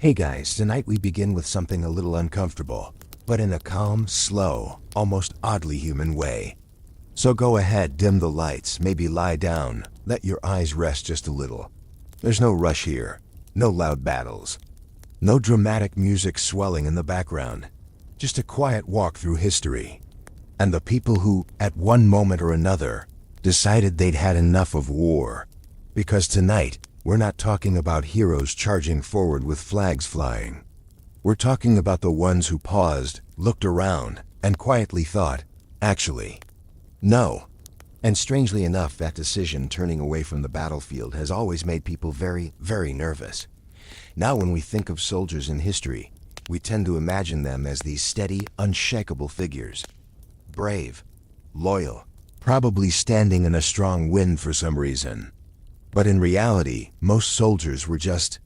Hey guys, tonight we begin with something a little uncomfortable, but in a calm, slow, almost oddly human way. So go ahead, dim the lights, maybe lie down, let your eyes rest just a little. There's no rush here, no loud battles, no dramatic music swelling in the background, just a quiet walk through history. And the people who, at one moment or another, decided they'd had enough of war. Because tonight, we're not talking about heroes charging forward with flags flying. We're talking about the ones who paused, looked around, and quietly thought, actually, no. And strangely enough, that decision, turning away from the battlefield, has always made people very, very nervous. Now when we think of soldiers in history, we tend to imagine them as these steady, unshakable figures. Brave, loyal, probably standing in a strong wind for some reason. But in reality, most soldiers were just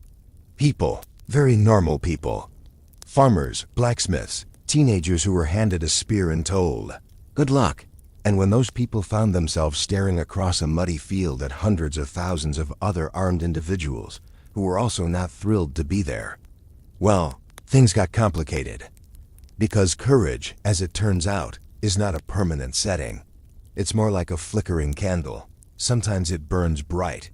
people, very normal people. Farmers, blacksmiths, teenagers who were handed a spear and told, "Good luck." And when those people found themselves staring across a muddy field at hundreds of thousands of other armed individuals who were also not thrilled to be there, well, things got complicated. Because courage, as it turns out, is not a permanent setting. It's more like a flickering candle. Sometimes it burns bright,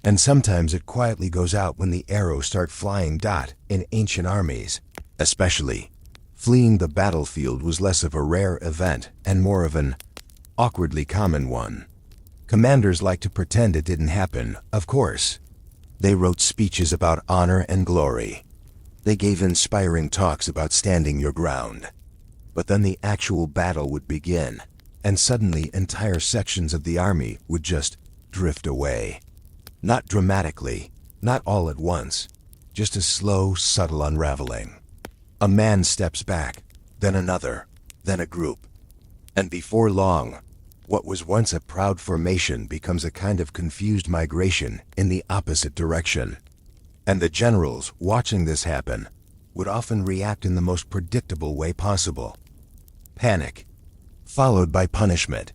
and sometimes it quietly goes out when the arrows start flying. In ancient armies, especially, fleeing the battlefield was less of a rare event and more of an awkwardly common one. Commanders liked to pretend it didn't happen, of course. They wrote speeches about honor and glory. They gave inspiring talks about standing your ground. But then the actual battle would begin, and suddenly entire sections of the army would just drift away. Not dramatically, not all at once, just a slow, subtle unraveling. A man steps back, then another, then a group. And before long, what was once a proud formation becomes a kind of confused migration in the opposite direction. And the generals, watching this happen, would often react in the most predictable way possible. Panic, followed by punishment.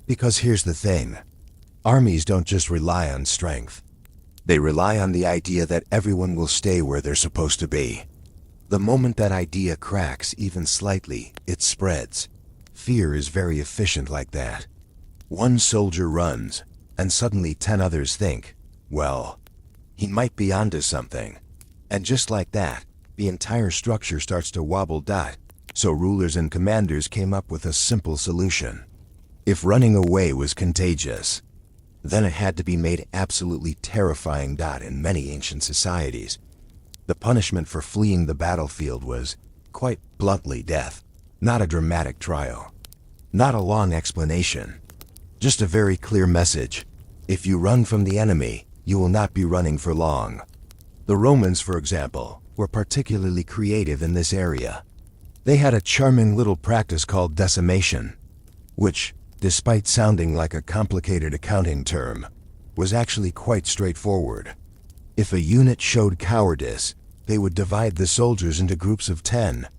Because here's the thing. Armies don't just rely on strength. They rely on the idea that everyone will stay where they're supposed to be. The moment that idea cracks even slightly, it spreads. Fear is very efficient like that. One soldier runs, and suddenly 10 others think, well, he might be onto something. And just like that, the entire structure starts to wobble. So rulers and commanders came up with a simple solution. If running away was contagious, then it had to be made absolutely terrifying. In many ancient societies, the punishment for fleeing the battlefield was, quite bluntly, death. Not a dramatic trial. Not a long explanation. Just a very clear message. If you run from the enemy, you will not be running for long. The Romans, for example, were particularly creative in this area. They had a charming little practice called decimation, which, despite sounding like a complicated accounting term, was actually quite straightforward. If a unit showed cowardice, they would divide the soldiers into groups of 10,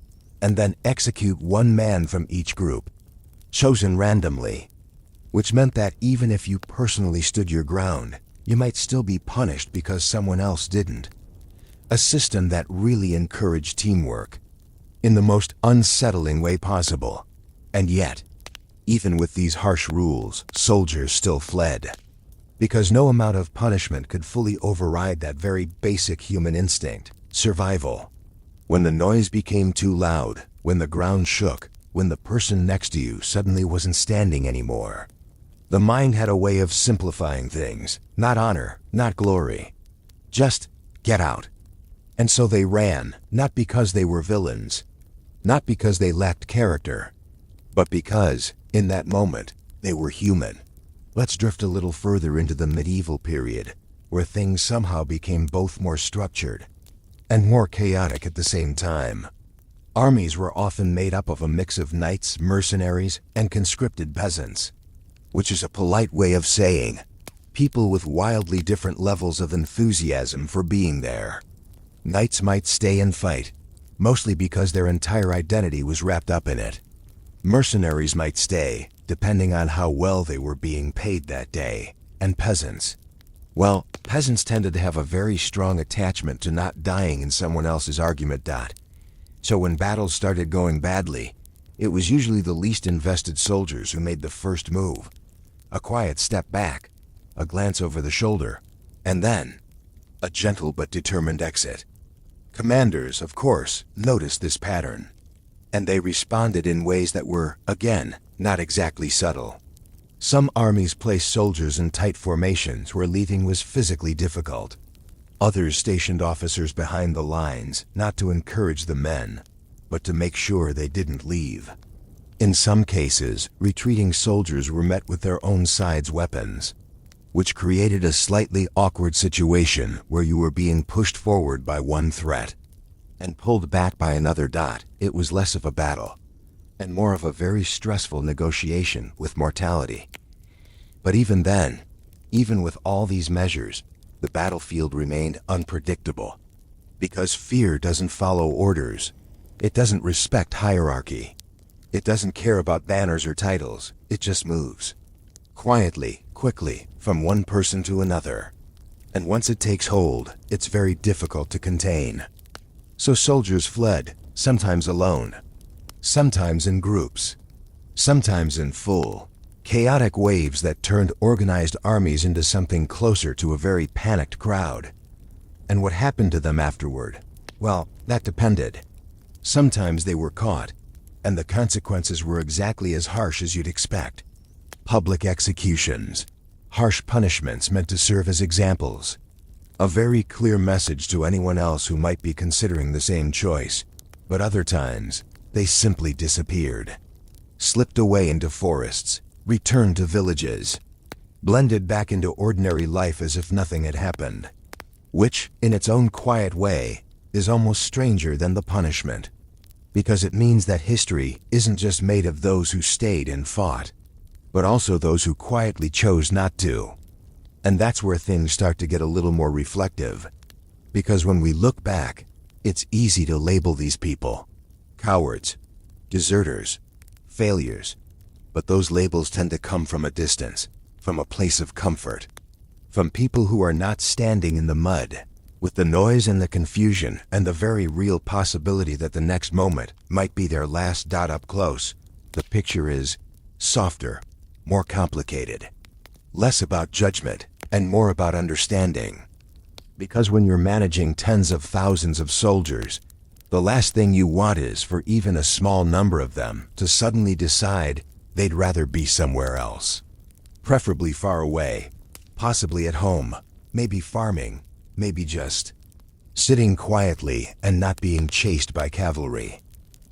and then execute one man from each group, chosen randomly, which meant that even if you personally stood your ground, you might still be punished because someone else didn't. A system that really encouraged teamwork, in the most unsettling way possible. And yet, even with these harsh rules, soldiers still fled. Because no amount of punishment could fully override that very basic human instinct, survival. When the noise became too loud, when the ground shook, when the person next to you suddenly wasn't standing anymore, the mind had a way of simplifying things. Not honor, not glory. Just get out. And so they ran, not because they were villains, not because they lacked character, but because, in that moment, they were human. Let's drift a little further into the medieval period, where things somehow became both more structured and more chaotic at the same time. Armies were often made up of a mix of knights, mercenaries, and conscripted peasants, which is a polite way of saying people with wildly different levels of enthusiasm for being there. Knights might stay and fight, mostly because their entire identity was wrapped up in it. Mercenaries might stay, depending on how well they were being paid that day. And peasants, well, Peasants tended to have a very strong attachment to not dying in someone else's argument. So when battles started going badly, it was usually the least invested soldiers who made the first move. A quiet step back, a glance over the shoulder, and then a gentle but determined exit. Commanders, of course, noticed this pattern, and they responded in ways that were, again, not exactly subtle. Some armies placed soldiers in tight formations where leaving was physically difficult. Others stationed officers behind the lines, not to encourage the men, but to make sure they didn't leave. In some cases, retreating soldiers were met with their own side's weapons, which created a slightly awkward situation where you were being pushed forward by one threat and pulled back by another. It was less of a battle and more of a very stressful negotiation with mortality. But even then, even with all these measures, the battlefield remained unpredictable, because fear doesn't follow orders. It doesn't respect hierarchy. It doesn't care about banners or titles. It just moves quietly, quickly, from one person to another. And once it takes hold, it's very difficult to contain. So soldiers fled, sometimes alone, sometimes in groups, sometimes in full, chaotic waves that turned organized armies into something closer to a very panicked crowd. And what happened to them afterward? Well, that depended. Sometimes they were caught, and the consequences were exactly as harsh as you'd expect. Public executions, harsh punishments meant to serve as examples. A very clear message to anyone else who might be considering the same choice. But other times, they simply disappeared. Slipped away into forests, returned to villages, blended back into ordinary life as if nothing had happened. Which, in its own quiet way, is almost stranger than the punishment. Because it means that history isn't just made of those who stayed and fought, but also those who quietly chose not to. And that's where things start to get a little more reflective. Because when we look back, it's easy to label these people cowards, deserters, failures. But those labels tend to come from a distance, from a place of comfort, from people who are not standing in the mud, with the noise and the confusion and the very real possibility that the next moment might be their last. Up close, the picture is softer, more complicated, less about judgment and more about understanding. Because when you're managing tens of thousands of soldiers, the last thing you want is for even a small number of them to suddenly decide they'd rather be somewhere else. Preferably far away, possibly at home, maybe farming, maybe just sitting quietly and not being chased by cavalry.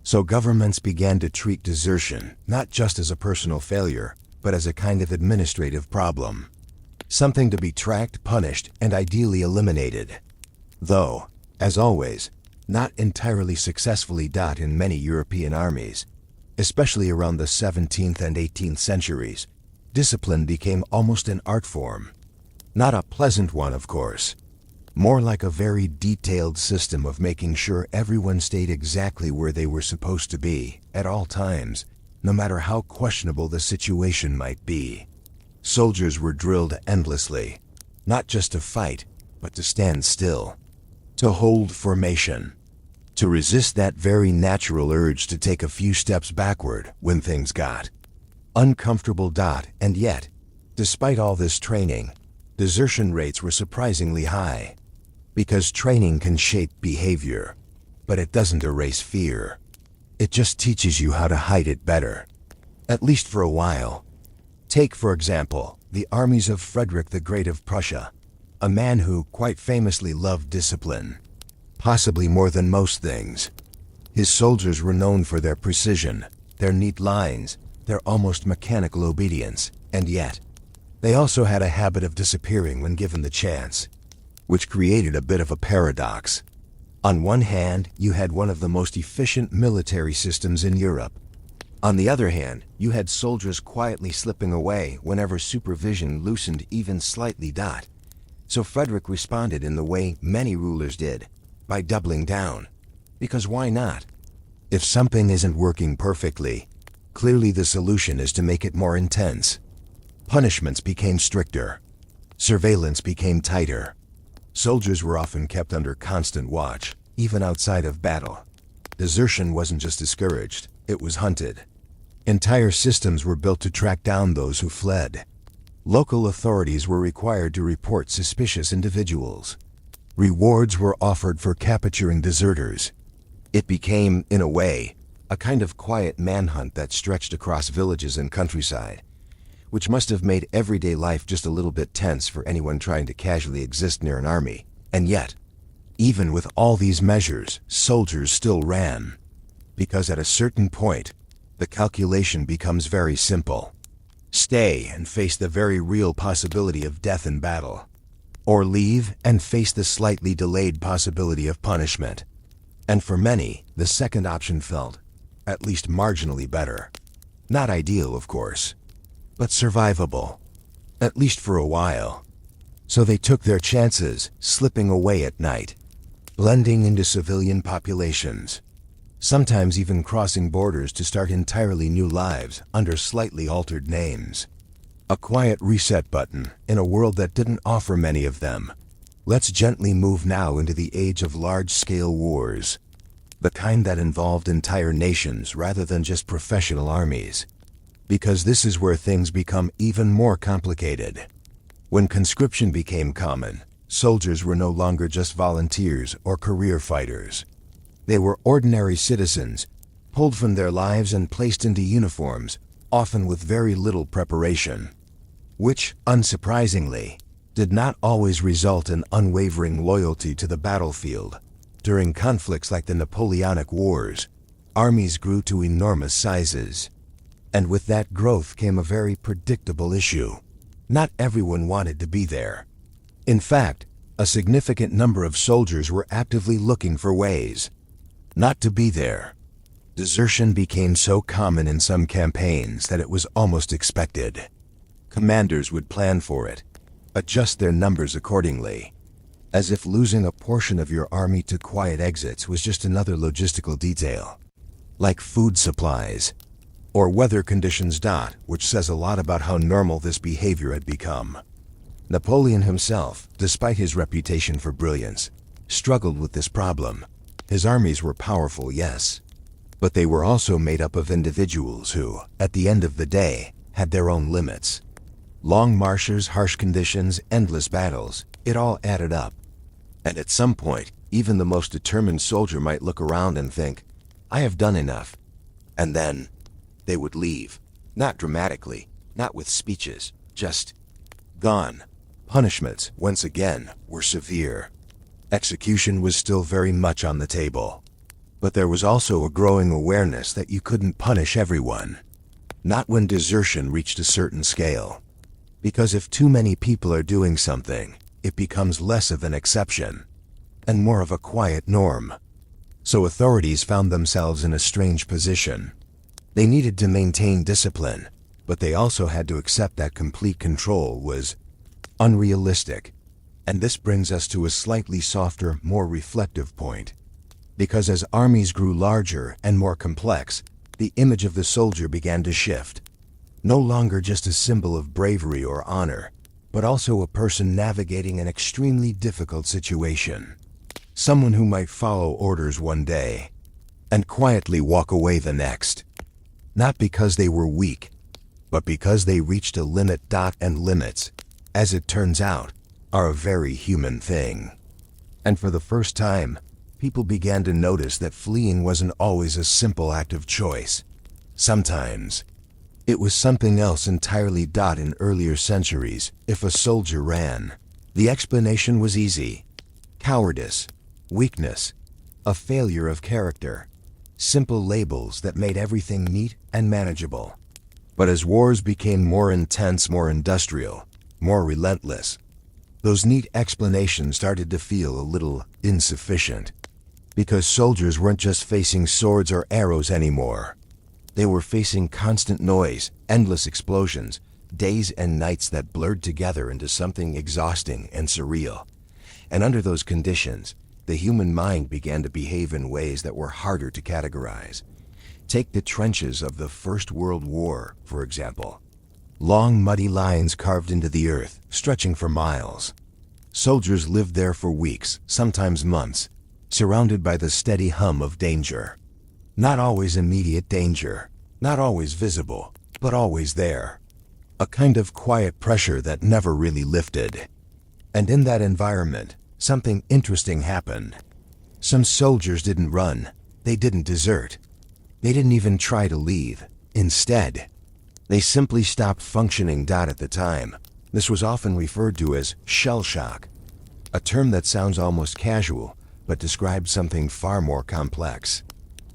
So governments began to treat desertion not just as a personal failure, but as a kind of administrative problem. Something to be tracked, punished, and ideally eliminated. Though, as always, not entirely successfully. In many European armies, especially around the 17th and 18th centuries, discipline became almost an art form. Not a pleasant one, of course. More like a very detailed system of making sure everyone stayed exactly where they were supposed to be, at all times, no matter how questionable the situation might be. Soldiers were drilled endlessly, not just to fight, but to stand still, to hold formation, to resist that very natural urge to take a few steps backward when things got uncomfortable. And yet, despite all this training, desertion rates were surprisingly high. Because training can shape behavior, but it doesn't erase fear. It just teaches you how to hide it better, at least for a while. Take, for example, the armies of Frederick the Great of Prussia, a man who quite famously loved discipline, possibly more than most things. His soldiers were known for their precision, their neat lines, their almost mechanical obedience, and yet, they also had a habit of disappearing when given the chance, which created a bit of a paradox. On one hand, you had one of the most efficient military systems in Europe. On the other hand, you had soldiers quietly slipping away whenever supervision loosened even slightly. So Frederick responded in the way many rulers did, by doubling down. Because why not? If something isn't working perfectly, clearly the solution is to make it more intense. Punishments became stricter. Surveillance became tighter. Soldiers were often kept under constant watch, even outside of battle. Desertion wasn't just discouraged, it was hunted. Entire systems were built to track down those who fled. Local authorities were required to report suspicious individuals. Rewards were offered for capturing deserters. It became, in a way, a kind of quiet manhunt that stretched across villages and countryside, which must have made everyday life just a little bit tense for anyone trying to casually exist near an army. And yet, even with all these measures, soldiers still ran. Because at a certain point, the calculation becomes very simple. Stay and face the very real possibility of death in battle. Or leave and face the slightly delayed possibility of punishment. And for many, the second option felt, at least marginally better. Not ideal, of course, but survivable, at least for a while. So they took their chances, slipping away at night, blending into civilian populations, sometimes even crossing borders to start entirely new lives under slightly altered names. A quiet reset button in a world that didn't offer many of them. Let's gently move now into the age of large-scale wars, the kind that involved entire nations rather than just professional armies. Because this is where things become even more complicated. When conscription became common, soldiers were no longer just volunteers or career fighters. They were ordinary citizens, pulled from their lives and placed into uniforms, often with very little preparation, which, unsurprisingly, did not always result in unwavering loyalty to the battlefield. During conflicts like the Napoleonic Wars, armies grew to enormous sizes. And with that growth came a very predictable issue. Not everyone wanted to be there. In fact, a significant number of soldiers were actively looking for ways not to be there. Desertion became so common in some campaigns that it was almost expected. Commanders would plan for it, adjust their numbers accordingly, as if losing a portion of your army to quiet exits was just another logistical detail. Like food supplies, or weather conditions. Which says a lot about how normal this behavior had become. Napoleon himself, despite his reputation for brilliance, struggled with this problem. His armies were powerful, yes, but they were also made up of individuals who, at the end of the day, had their own limits. Long marches, harsh conditions, endless battles, it all added up. And at some point, even the most determined soldier might look around and think, I have done enough. And then they would leave. Not dramatically, not with speeches, just gone. Punishments, once again, were severe. Execution was still very much on the table. But there was also a growing awareness that you couldn't punish everyone. Not when desertion reached a certain scale. Because if too many people are doing something, it becomes less of an exception, and more of a quiet norm. So authorities found themselves in a strange position. They needed to maintain discipline, but they also had to accept that complete control was unrealistic. And this brings us to a slightly softer, more reflective point. Because as armies grew larger and more complex, the image of the soldier began to shift. No longer just a symbol of bravery or honor, but also a person navigating an extremely difficult situation. Someone who might follow orders one day and quietly walk away the next. Not because they were weak, but because they reached a limit. And limits, as it turns out, are a very human thing. And for the first time, people began to notice that fleeing wasn't always a simple act of choice. Sometimes, it was something else entirely. In earlier centuries, if a soldier ran, the explanation was easy. Cowardice, weakness, a failure of character. Simple labels that made everything neat and manageable. But as wars became more intense, more industrial, more relentless, those neat explanations started to feel a little insufficient. Because soldiers weren't just facing swords or arrows anymore. They were facing constant noise, endless explosions, days and nights that blurred together into something exhausting and surreal. And under those conditions, the human mind began to behave in ways that were harder to categorize. Take the trenches of the First World War, for example. Long muddy lines carved into the earth, stretching for miles. Soldiers lived there for weeks, sometimes months, surrounded by the steady hum of danger. Not always immediate danger, not always visible, but always there. A kind of quiet pressure that never really lifted. And in that environment, something interesting happened. Some soldiers didn't run, they didn't desert. They didn't even try to leave. Instead, they simply stopped functioning. At the time, this was often referred to as shell shock, a term that sounds almost casual, but describes something far more complex.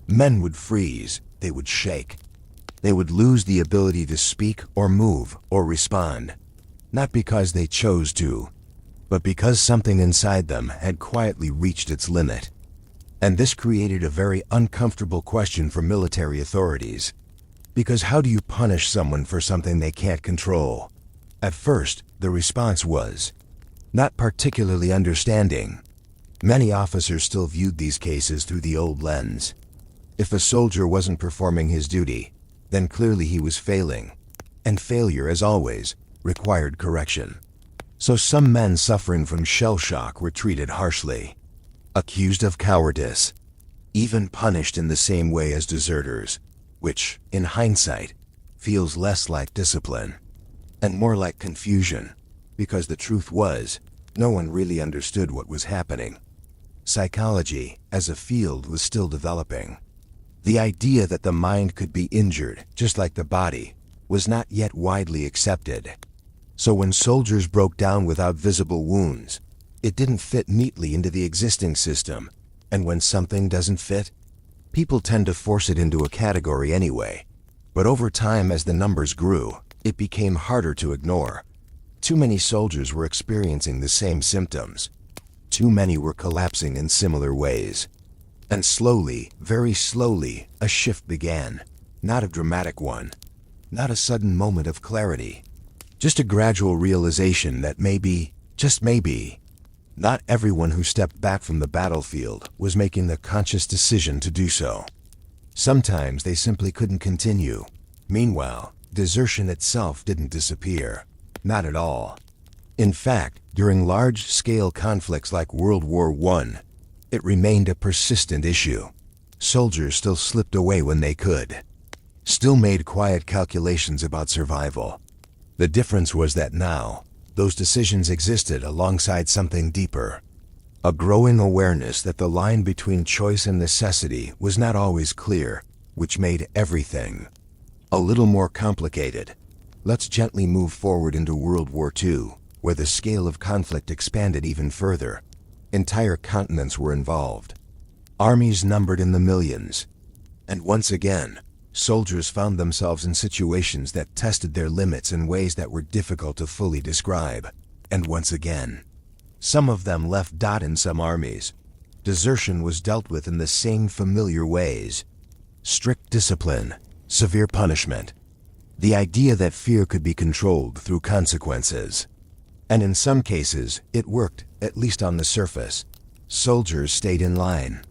Men would freeze, they would shake. They would lose the ability to speak or move or respond, not because they chose to, but because something inside them had quietly reached its limit. And this created a very uncomfortable question for military authorities. Because how do you punish someone for something they can't control? At first, the response was not particularly understanding. Many officers still viewed these cases through the old lens. If a soldier wasn't performing his duty, then clearly he was failing. And failure, as always, required correction. So some men suffering from shell shock were treated harshly, accused of cowardice, even punished in the same way as deserters, which, in hindsight, feels less like discipline and more like confusion, because the truth was, no one really understood what was happening. Psychology, as a field, was still developing. The idea that the mind could be injured, just like the body, was not yet widely accepted. So when soldiers broke down without visible wounds, it didn't fit neatly into the existing system. And when something doesn't fit, people tend to force it into a category anyway. But over time, as the numbers grew, it became harder to ignore. Too many soldiers were experiencing the same symptoms. Too many were collapsing in similar ways. And slowly, very slowly, a shift began. Not a dramatic one. Not a sudden moment of clarity. Just a gradual realization that maybe, just maybe, not everyone who stepped back from the battlefield was making the conscious decision to do so. Sometimes they simply couldn't continue. Meanwhile, desertion itself didn't disappear. Not at all. In fact, during large-scale conflicts like World War I, it remained a persistent issue. Soldiers still slipped away when they could. Still made quiet calculations about survival. The difference was that now, those decisions existed alongside something deeper. A growing awareness that the line between choice and necessity was not always clear, which made everything a little more complicated. Let's gently move forward into World War II, where the scale of conflict expanded even further. Entire continents were involved. Armies numbered in the millions. And once again, soldiers found themselves in situations that tested their limits in ways that were difficult to fully describe. And once again, some of them left. In some armies, desertion was dealt with in the same familiar ways. Strict discipline, severe punishment. The idea that fear could be controlled through consequences. And in some cases, it worked, at least on the surface. Soldiers stayed in line,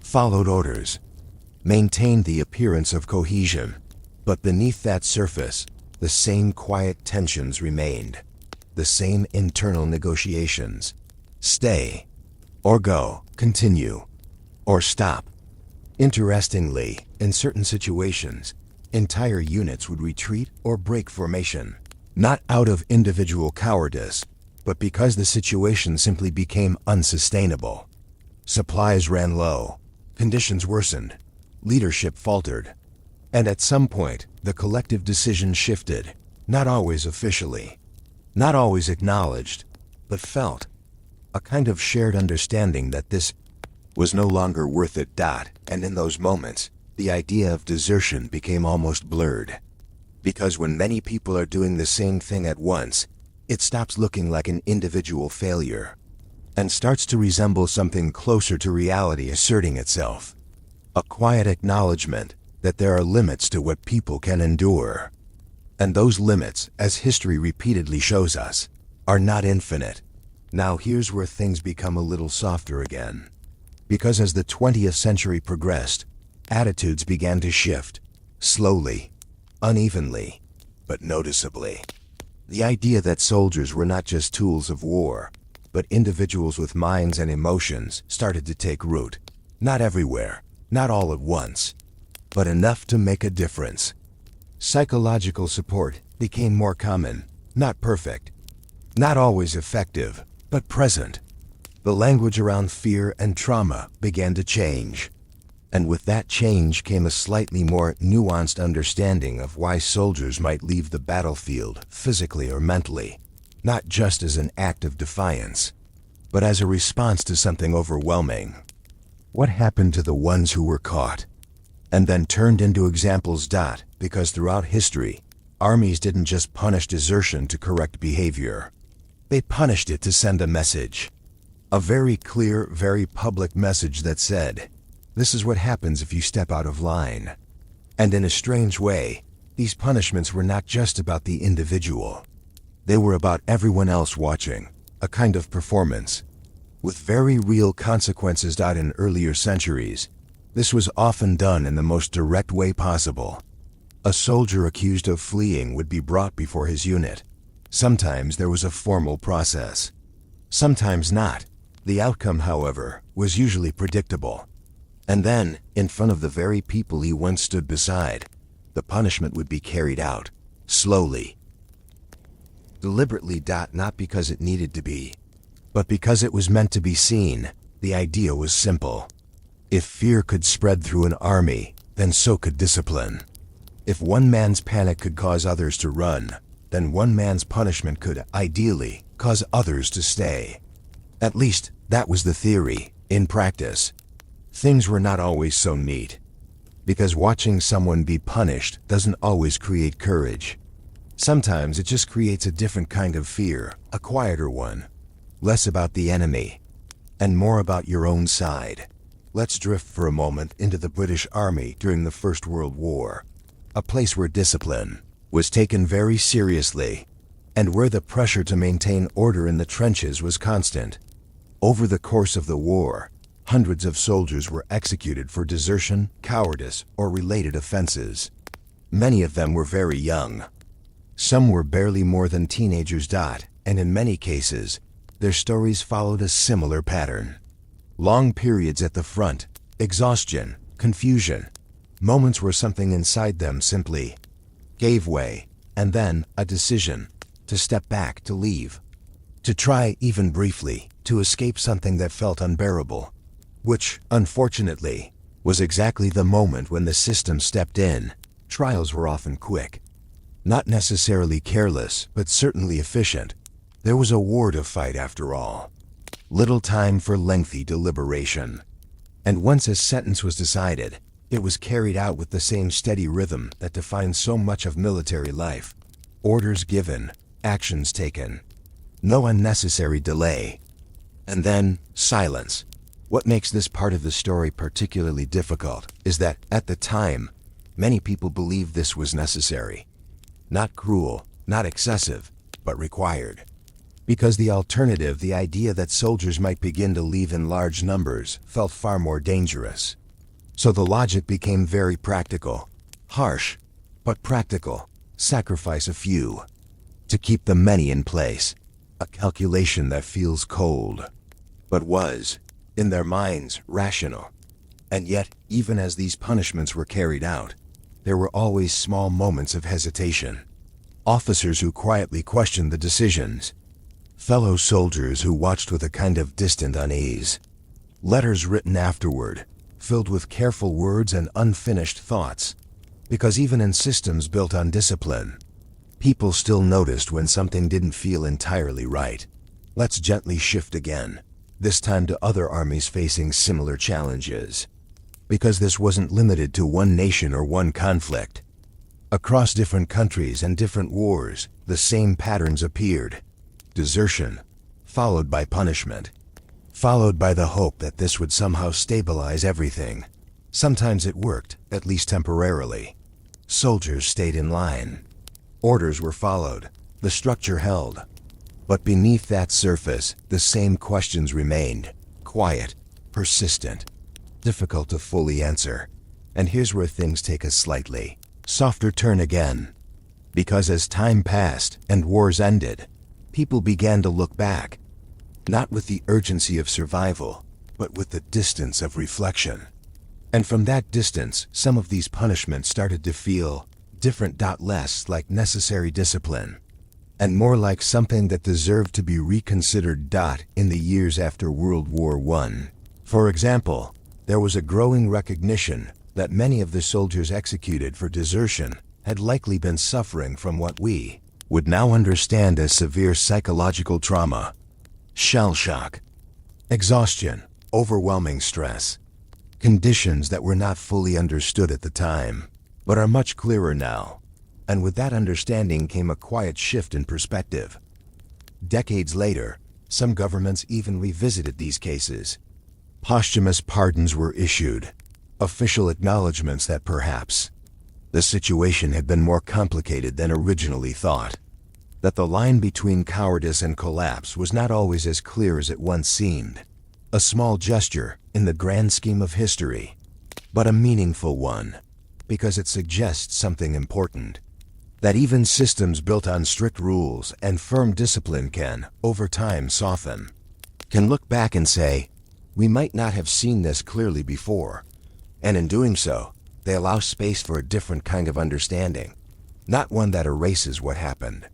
followed orders, maintained the appearance of cohesion. But beneath that surface, the same quiet tensions remained. The same internal negotiations. Stay, or go, continue, or stop. Interestingly, in certain situations, entire units would retreat or break formation. Not out of individual cowardice, but because the situation simply became unsustainable. Supplies ran low, conditions worsened, leadership faltered. And at some point, the collective decision shifted, not always officially, not always acknowledged, but felt. A kind of shared understanding that this was no longer worth it. And in those moments, the idea of desertion became almost blurred. Because when many people are doing the same thing at once, it stops looking like an individual failure and starts to resemble something closer to reality asserting itself. A quiet acknowledgement that there are limits to what people can endure. And those limits, as history repeatedly shows us, are not infinite. Now here's where things become a little softer again. Because as the 20th century progressed, attitudes began to shift, slowly, unevenly, but noticeably. The idea that soldiers were not just tools of war, but individuals with minds and emotions started to take root. Not everywhere, not all at once, but enough to make a difference. Psychological support became more common, not perfect, not always effective, but present. The language around fear and trauma began to change. And with that change came a slightly more nuanced understanding of why soldiers might leave the battlefield physically or mentally, not just as an act of defiance, but as a response to something overwhelming. What happened to the ones who were caught and then turned into examples? Because throughout history, armies didn't just punish desertion to correct behavior. They punished it to send a message. A very clear, very public message that said, this is what happens if you step out of line. And in a strange way, these punishments were not just about the individual. They were about everyone else watching, a kind of performance, with very real consequences. In earlier centuries, this was often done in the most direct way possible. A soldier accused of fleeing would be brought before his unit. Sometimes there was a formal process. Sometimes not. The outcome, however, was usually predictable. And then, in front of the very people he once stood beside, the punishment would be carried out, slowly, deliberately. Not because it needed to be, but because it was meant to be seen. The idea was simple. If fear could spread through an army, then so could discipline. If one man's panic could cause others to run, then one man's punishment could, ideally, cause others to stay. At least, that was the theory. In practice, things were not always so neat. Because watching someone be punished doesn't always create courage. Sometimes it just creates a different kind of fear, a quieter one. Less about the enemy, and more about your own side. Let's drift for a moment into the British Army during the First World War. A place where discipline was taken very seriously, and where the pressure to maintain order in the trenches was constant. Over the course of the war, hundreds of soldiers were executed for desertion, cowardice, or related offenses. Many of them were very young. Some were barely more than teenagers. And in many cases, their stories followed a similar pattern. Long periods at the front, exhaustion, confusion, moments where something inside them simply gave way, and then a decision to step back, to leave, to try, even briefly, to escape something that felt unbearable. Which, unfortunately, was exactly the moment when the system stepped in. Trials were often quick. Not necessarily careless, but certainly efficient. There was a war to fight after all. Little time for lengthy deliberation. And once a sentence was decided, it was carried out with the same steady rhythm that defines so much of military life. Orders given, actions taken. No unnecessary delay. And then, silence. What makes this part of the story particularly difficult is that, at the time, many people believed this was necessary. Not cruel, not excessive, but required. Because the alternative, the idea that soldiers might begin to leave in large numbers, felt far more dangerous. So the logic became very practical. Harsh, but practical. Sacrifice a few to keep the many in place. A calculation that feels cold, but was, in their minds, rational. And yet, even as these punishments were carried out, there were always small moments of hesitation. Officers who quietly questioned the decisions. Fellow soldiers who watched with a kind of distant unease. Letters written afterward, filled with careful words and unfinished thoughts. Because even in systems built on discipline, people still noticed when something didn't feel entirely right. Let's gently shift again, this time to other armies facing similar challenges. Because this wasn't limited to one nation or one conflict. Across different countries and different wars, the same patterns appeared. Desertion, followed by punishment, followed by the hope that this would somehow stabilize everything. Sometimes it worked, at least temporarily. Soldiers stayed in line. Orders were followed. The structure held. But beneath that surface, the same questions remained. Quiet, persistent, difficult to fully answer. And here's where things take a slightly softer turn again. Because as time passed and wars ended, people began to look back, not with the urgency of survival, but with the distance of reflection. And from that distance, some of these punishments started to feel different, less like necessary discipline, and more like something that deserved to be reconsidered. In the years after World War I, for example, there was a growing recognition that many of the soldiers executed for desertion had likely been suffering from what we would now understand as severe psychological trauma, shell shock, exhaustion, overwhelming stress, conditions that were not fully understood at the time, but are much clearer now. And with that understanding came a quiet shift in perspective. Decades later, some governments even revisited these cases. Posthumous pardons were issued, official acknowledgments that perhaps the situation had been more complicated than originally thought, that the line between cowardice and collapse was not always as clear as it once seemed. A small gesture in the grand scheme of history, but a meaningful one, because it suggests something important. That even systems built on strict rules and firm discipline can, over time, soften. Can look back and say, we might not have seen this clearly before. And in doing so, they allow space for a different kind of understanding. Not one that erases what happened,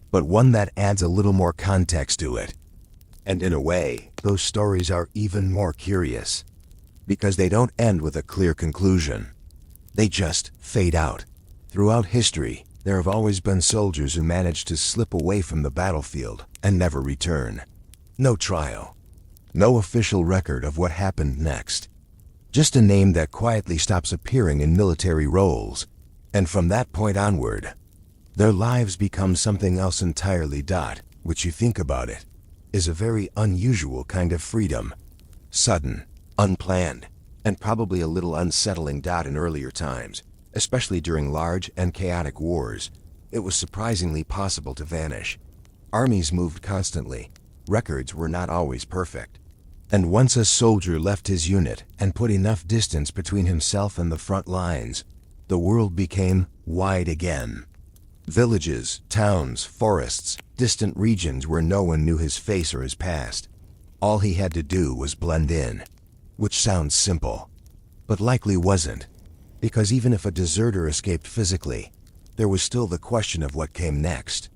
but one that adds a little more context to it. And in a way, those stories are even more curious, because they don't end with a clear conclusion. They just fade out. Throughout history, there have always been soldiers who managed to slip away from the battlefield and never return. No trial. No official record of what happened next. Just a name that quietly stops appearing in military roles. And from that point onward, their lives become something else entirely. Which, you think about it, is a very unusual kind of freedom. Sudden, unplanned, and probably a little unsettling. In earlier times, especially during large and chaotic wars, it was surprisingly possible to vanish. Armies moved constantly. Records were not always perfect. And once a soldier left his unit and put enough distance between himself and the front lines, the world became wide again. Villages, towns, forests, distant regions where no one knew his face or his past. All he had to do was blend in. Which sounds simple, but likely wasn't. Because even if a deserter escaped physically, there was still the question of what came next.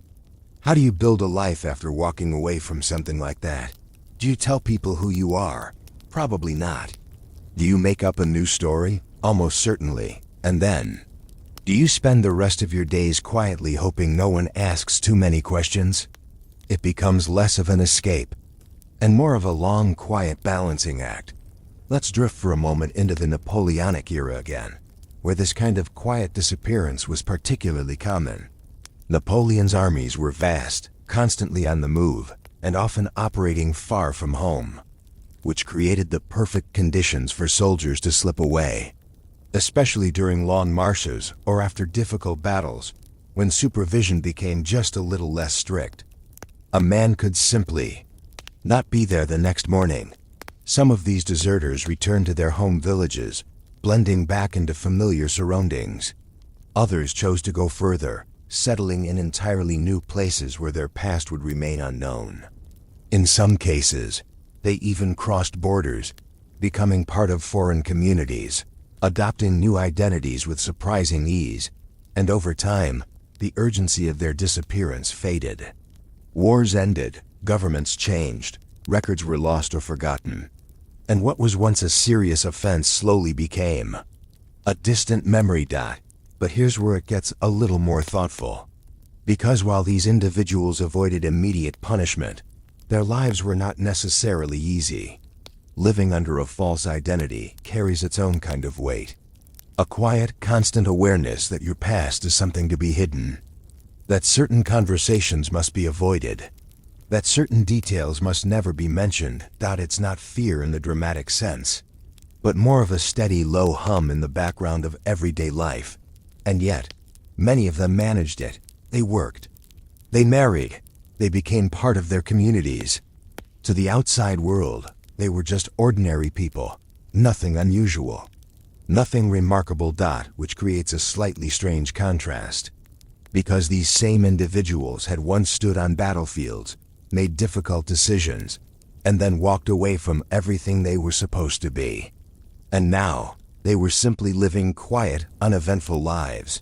How do you build a life after walking away from something like that? Do you tell people who you are? Probably not. Do you make up a new story? Almost certainly. And then, do you spend the rest of your days quietly hoping no one asks too many questions? It becomes less of an escape, and more of a long, quiet balancing act. Let's drift for a moment into the Napoleonic era again, where this kind of quiet disappearance was particularly common. Napoleon's armies were vast, constantly on the move, and often operating far from home, which created the perfect conditions for soldiers to slip away, especially during long marches or after difficult battles, when supervision became just a little less strict. A man could simply not be there the next morning. Some of these deserters returned to their home villages, blending back into familiar surroundings. Others chose to go further, settling in entirely new places where their past would remain unknown. In some cases, they even crossed borders, becoming part of foreign communities, adopting new identities with surprising ease, and over time, the urgency of their disappearance faded. Wars ended, governments changed, records were lost or forgotten, and what was once a serious offense slowly became a distant memory. But here's where it gets a little more thoughtful. Because while these individuals avoided immediate punishment, their lives were not necessarily easy. Living under a false identity carries its own kind of weight. A quiet, constant awareness that your past is something to be hidden. That certain conversations must be avoided. That certain details must never be mentioned. It's not fear in the dramatic sense, but more of a steady low hum in the background of everyday life. And yet, many of them managed it. They worked. They married. They became part of their communities. To the outside world, they were just ordinary people. Nothing unusual. Nothing remarkable. Which creates a slightly strange contrast. Because these same individuals had once stood on battlefields, made difficult decisions, and then walked away from everything they were supposed to be. And now, they were simply living quiet, uneventful lives.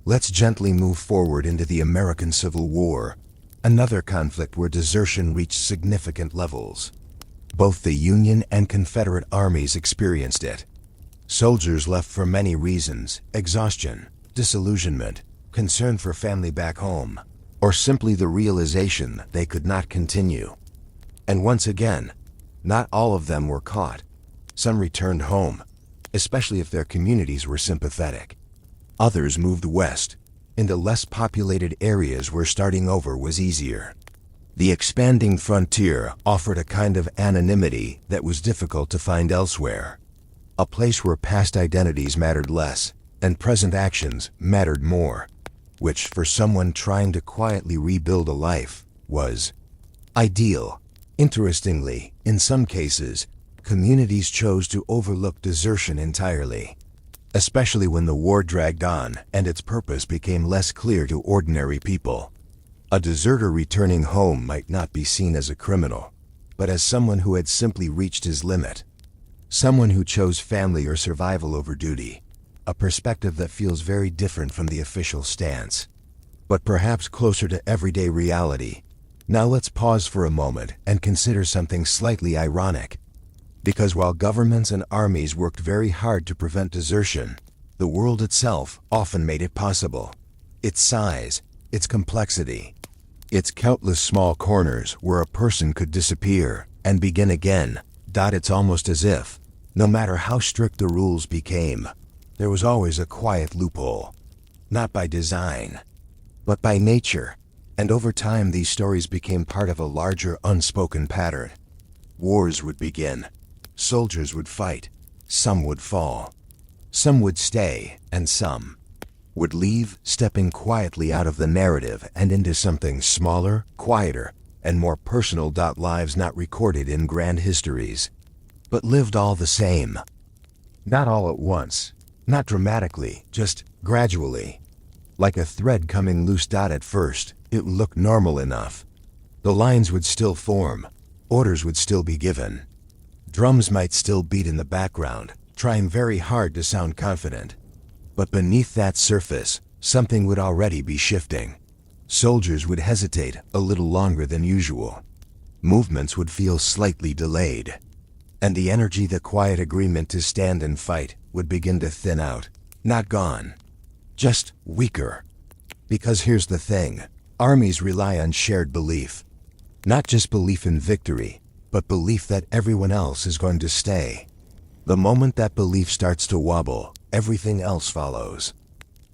Let's gently move forward into the American Civil War, another conflict where desertion reached significant levels. Both the Union and Confederate armies experienced it. Soldiers left for many reasons: exhaustion, disillusionment, concern for family back home, or simply the realization they could not continue. And once again, not all of them were caught. Some returned home, especially if their communities were sympathetic. Others moved west, into less populated areas where starting over was easier. The expanding frontier offered a kind of anonymity that was difficult to find elsewhere. A place where past identities mattered less, and present actions mattered more, which for someone trying to quietly rebuild a life, was ideal. Interestingly, in some cases, communities chose to overlook desertion entirely, especially when the war dragged on and its purpose became less clear to ordinary people. A deserter returning home might not be seen as a criminal, but as someone who had simply reached his limit. Someone who chose family or survival over duty, a perspective that feels very different from the official stance, but perhaps closer to everyday reality. Now let's pause for a moment and consider something slightly ironic. Because while governments and armies worked very hard to prevent desertion, the world itself often made it possible. Its size, its complexity, its countless small corners where a person could disappear and begin again. It's almost as if, no matter how strict the rules became, there was always a quiet loophole. Not by design, but by nature. And over time these stories became part of a larger unspoken pattern. Wars would begin. Soldiers would fight. Some would fall. Some would stay, and some would leave, stepping quietly out of the narrative and into something smaller, quieter, and more personal. Lives not recorded in grand histories, but lived all the same. Not all at once, not dramatically, just gradually. Like a thread coming loose. At first, it looked normal enough. The lines would still form, orders would still be given. Drums might still beat in the background, trying very hard to sound confident. But beneath that surface, something would already be shifting. Soldiers would hesitate a little longer than usual. Movements would feel slightly delayed. And the energy, the quiet agreement to stand and fight, would begin to thin out. Not gone, just weaker. Because here's the thing, armies rely on shared belief. Not just belief in victory, but belief that everyone else is going to stay. The moment that belief starts to wobble, everything else follows.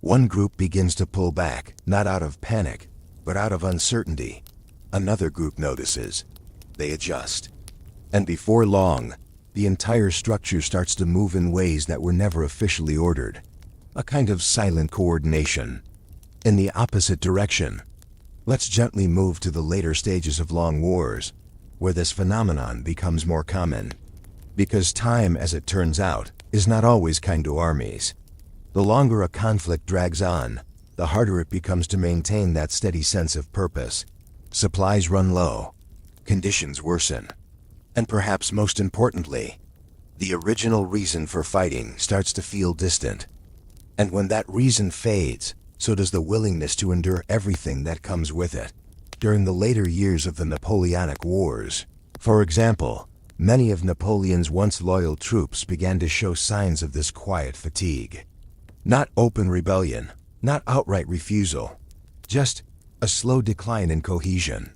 One group begins to pull back, not out of panic, but out of uncertainty. Another group notices. They adjust. And before long, the entire structure starts to move in ways that were never officially ordered. A kind of silent coordination. In the opposite direction. Let's gently move to the later stages of long wars, where this phenomenon becomes more common. Because time, as it turns out, is not always kind to armies. The longer a conflict drags on, the harder it becomes to maintain that steady sense of purpose. Supplies run low, conditions worsen, and perhaps most importantly, the original reason for fighting starts to feel distant. And when that reason fades, so does the willingness to endure everything that comes with it. During the later years of the Napoleonic Wars, for example, many of Napoleon's once loyal troops began to show signs of this quiet fatigue. Not open rebellion, not outright refusal, just a slow decline in cohesion.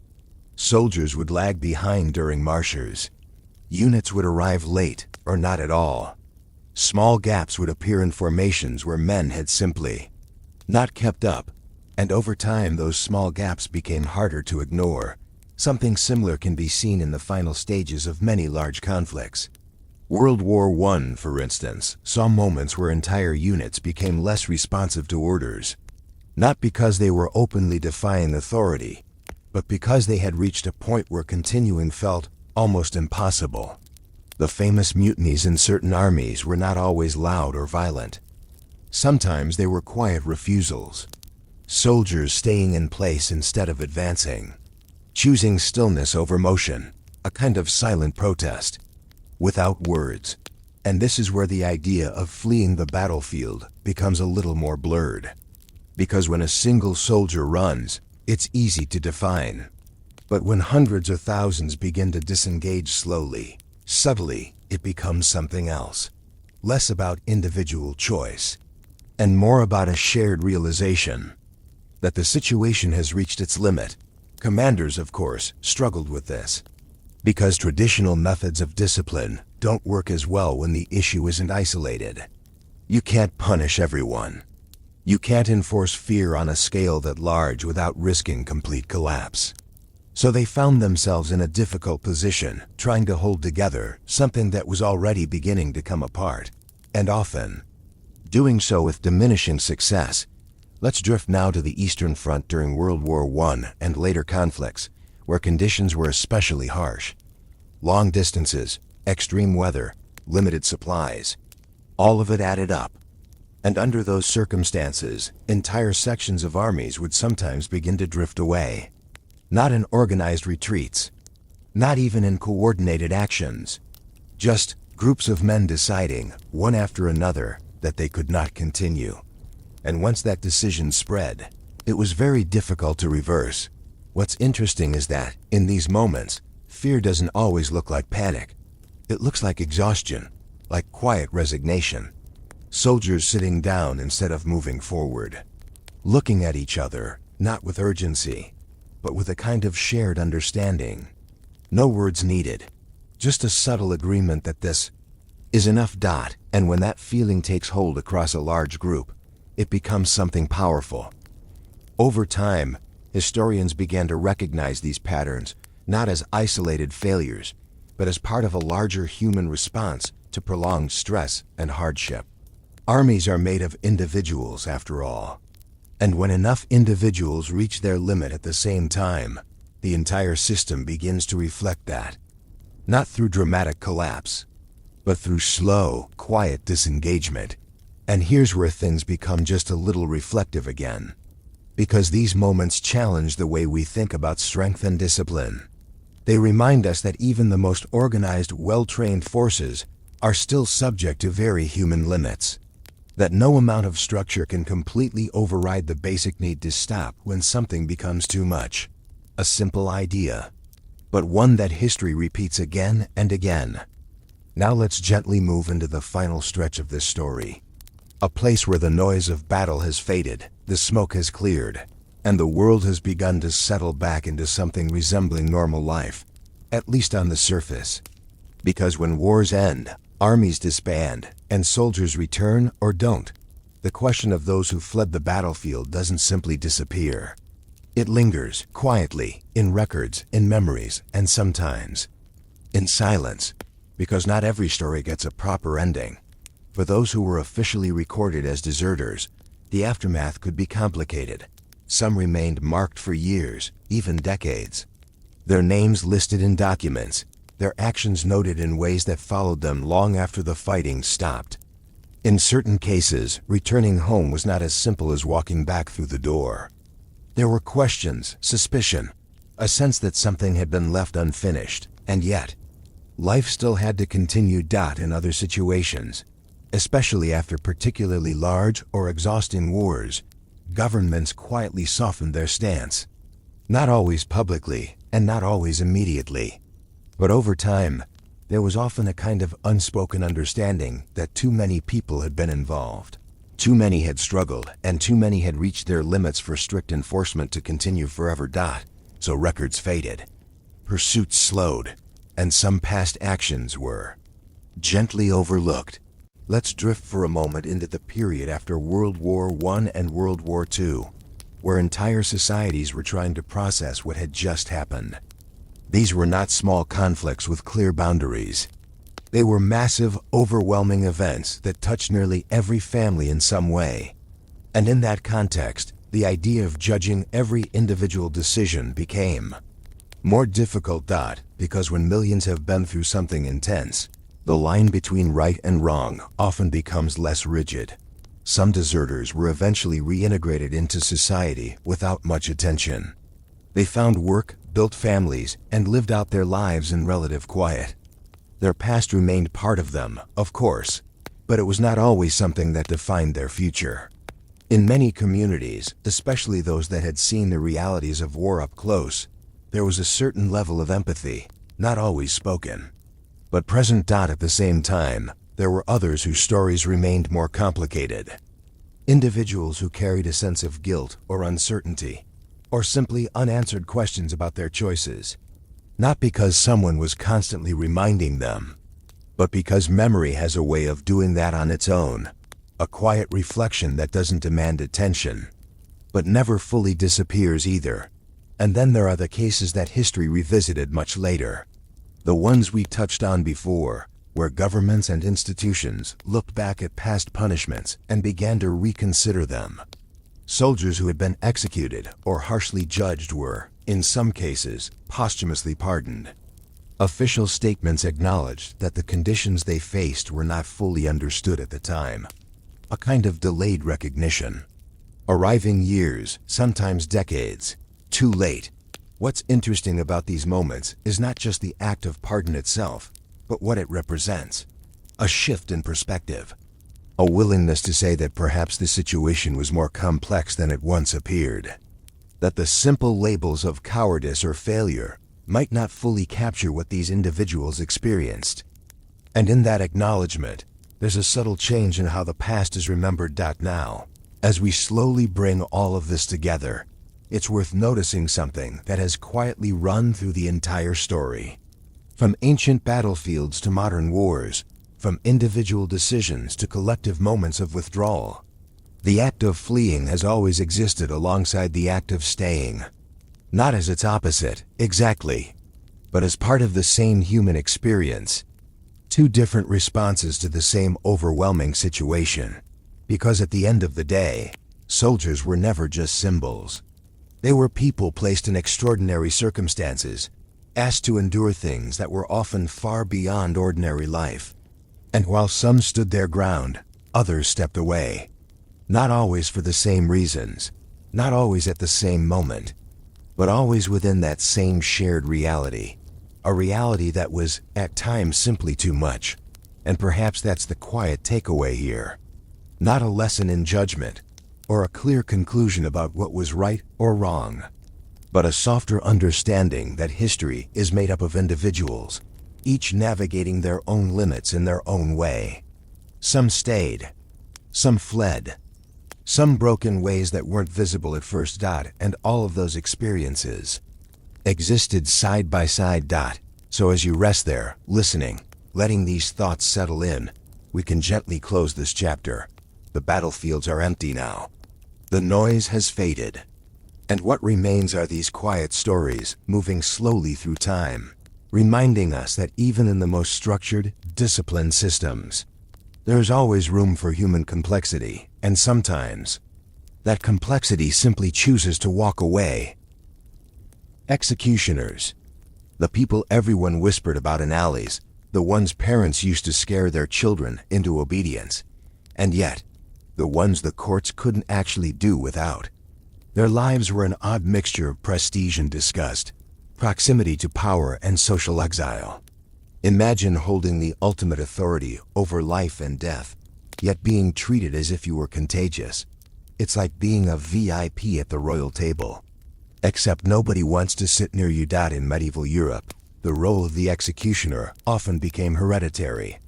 Soldiers would lag behind during marches. Units would arrive late, or not at all. Small gaps would appear in formations where men had simply not kept up, and over time those small gaps became harder to ignore. Something similar can be seen in the final stages of many large conflicts. World War I, for instance, saw moments where entire units became less responsive to orders. Not because they were openly defying authority, but because they had reached a point where continuing felt almost impossible. The famous mutinies in certain armies were not always loud or violent. Sometimes they were quiet refusals. Soldiers staying in place instead of advancing. Choosing stillness over motion, a kind of silent protest, without words. And this is where the idea of fleeing the battlefield becomes a little more blurred. Because when a single soldier runs, it's easy to define. But when hundreds or thousands begin to disengage slowly, subtly, it becomes something else. Less about individual choice, and more about a shared realization that the situation has reached its limit. Commanders, of course, struggled with this, because traditional methods of discipline don't work as well when the issue isn't isolated. You can't punish everyone. You can't enforce fear on a scale that large without risking complete collapse. So they found themselves in a difficult position, trying to hold together something that was already beginning to come apart, and often doing so with diminishing success. Let's drift now to the Eastern Front during World War I and later conflicts, where conditions were especially harsh. Long distances, extreme weather, limited supplies, all of it added up. And under those circumstances, entire sections of armies would sometimes begin to drift away. Not in organized retreats, not even in coordinated actions, just groups of men deciding, one after another, that they could not continue. And once that decision spread, it was very difficult to reverse. What's interesting is that, in these moments, fear doesn't always look like panic. It looks like exhaustion, like quiet resignation. Soldiers sitting down instead of moving forward. Looking at each other, not with urgency, but with a kind of shared understanding. No words needed, just a subtle agreement that this is enough. And when that feeling takes hold across a large group, it becomes something powerful. Over time, historians began to recognize these patterns not as isolated failures, but as part of a larger human response to prolonged stress and hardship. Armies are made of individuals, after all. And when enough individuals reach their limit at the same time, the entire system begins to reflect that. Not through dramatic collapse, but through slow, quiet disengagement. And here's where things become just a little reflective again. Because these moments challenge the way we think about strength and discipline. They remind us that even the most organized, well-trained forces are still subject to very human limits. That no amount of structure can completely override the basic need to stop when something becomes too much. A simple idea, but one that history repeats again and again. Now let's gently move into the final stretch of this story. A place where the noise of battle has faded, the smoke has cleared, and the world has begun to settle back into something resembling normal life, at least on the surface. Because when wars end, armies disband, and soldiers return or don't, the question of those who fled the battlefield doesn't simply disappear. It lingers, quietly, in records, in memories, and sometimes in silence, because not every story gets a proper ending. For those who were officially recorded as deserters, the aftermath could be complicated. Some remained marked for years, even decades. Their names listed in documents, their actions noted in ways that followed them long after the fighting stopped. In certain cases, returning home was not as simple as walking back through the door. There were questions, suspicion, a sense that something had been left unfinished, and yet, life still had to continue. In other situations, especially after particularly large or exhausting wars, governments quietly softened their stance. Not always publicly, and not always immediately. But over time, there was often a kind of unspoken understanding that too many people had been involved. Too many had struggled, and too many had reached their limits for strict enforcement to continue forever. So records faded, pursuits slowed, and some past actions were gently overlooked. Let's drift for a moment into the period after World War I and World War II, where entire societies were trying to process what had just happened. These were not small conflicts with clear boundaries. They were massive, overwhelming events that touched nearly every family in some way. And in that context, the idea of judging every individual decision became more difficult. Because when millions have been through something intense, the line between right and wrong often becomes less rigid. Some deserters were eventually reintegrated into society without much attention. They found work, built families, and lived out their lives in relative quiet. Their past remained part of them, of course, but it was not always something that defined their future. In many communities, especially those that had seen the realities of war up close, there was a certain level of empathy, not always spoken, but present. At the same time, there were others whose stories remained more complicated. Individuals who carried a sense of guilt or uncertainty, or simply unanswered questions about their choices, not because someone was constantly reminding them, but because memory has a way of doing that on its own, a quiet reflection that doesn't demand attention, but never fully disappears either. And then there are the cases that history revisited much later, the ones we touched on before, where governments and institutions looked back at past punishments and began to reconsider them. Soldiers who had been executed or harshly judged were, in some cases, posthumously pardoned. Official statements acknowledged that the conditions they faced were not fully understood at the time. A kind of delayed recognition. Arriving years, sometimes decades, too late. What's interesting about these moments is not just the act of pardon itself, but what it represents. A shift in perspective. A willingness to say that perhaps the situation was more complex than it once appeared. That the simple labels of cowardice or failure might not fully capture what these individuals experienced. And in that acknowledgement, there's a subtle change in how the past is remembered. Now, as we slowly bring all of this together, it's worth noticing something that has quietly run through the entire story. From ancient battlefields to modern wars, from individual decisions to collective moments of withdrawal, the act of fleeing has always existed alongside the act of staying. Not as its opposite, exactly, but as part of the same human experience. Two different responses to the same overwhelming situation. Because at the end of the day, soldiers were never just symbols. They were people placed in extraordinary circumstances, asked to endure things that were often far beyond ordinary life. And while some stood their ground, others stepped away. Not always for the same reasons, not always at the same moment, but always within that same shared reality. A reality that was, at times, simply too much. And perhaps that's the quiet takeaway here. Not a lesson in judgment, or a clear conclusion about what was right or wrong, but a softer understanding that history is made up of individuals, each navigating their own limits in their own way. Some stayed, some fled, some broke in ways that weren't visible at first. And all of those experiences existed side by side. So as you rest there, listening, letting these thoughts settle in, we can gently close this chapter. The battlefields are empty now. The noise has faded. And what remains are these quiet stories moving slowly through time, reminding us that even in the most structured, disciplined systems, there's always room for human complexity, and sometimes that complexity simply chooses to walk away. Executioners. The people everyone whispered about in alleys, the ones parents used to scare their children into obedience, and yet, the ones the courts couldn't actually do without. Their lives were an odd mixture of prestige and disgust, proximity to power and social exile. Imagine holding the ultimate authority over life and death, yet being treated as if you were contagious. It's like being a VIP at the royal table. Except nobody wants to sit near you. In medieval Europe, the role of the executioner often became hereditary.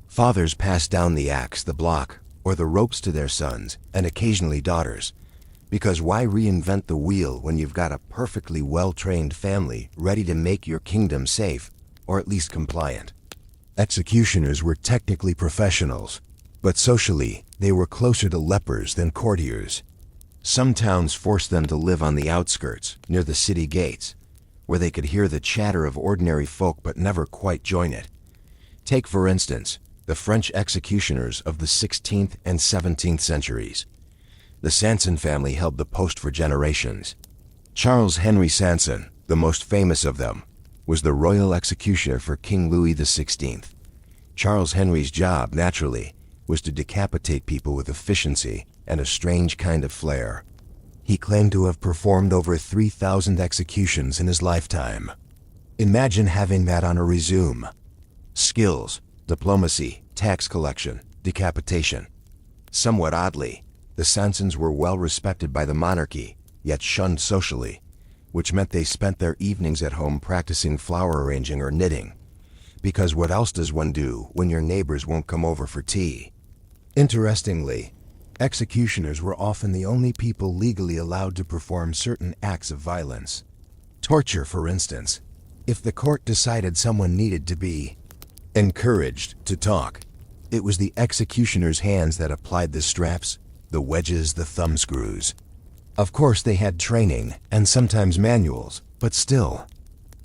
Fathers passed down the axe, the block, or the ropes to their sons, and occasionally daughters. Because why reinvent the wheel when you've got a perfectly well-trained family ready to make your kingdom safe, or at least compliant? Executioners were technically professionals, but socially, they were closer to lepers than courtiers. Some towns forced them to live on the outskirts, near the city gates, where they could hear the chatter of ordinary folk but never quite join it. Take, for instance, the French executioners of the 16th and 17th centuries. The Sanson family held the post for generations. Charles Henry Sanson, the most famous of them, was the royal executioner for King Louis XVI. Charles Henry's job, naturally, was to decapitate people with efficiency and a strange kind of flair. He claimed to have performed over 3,000 executions in his lifetime. Imagine having that on a resume. Skills, diplomacy, tax collection, decapitation. Somewhat oddly, the Sansons were well respected by the monarchy, yet shunned socially, which meant they spent their evenings at home practicing flower arranging or knitting. Because what else does one do when your neighbors won't come over for tea? Interestingly, executioners were often the only people legally allowed to perform certain acts of violence. Torture, for instance. If the court decided someone needed to be encouraged to talk, it was the executioner's hands that applied the straps, the wedges, the thumbscrews. Of course, they had training and sometimes manuals, but still,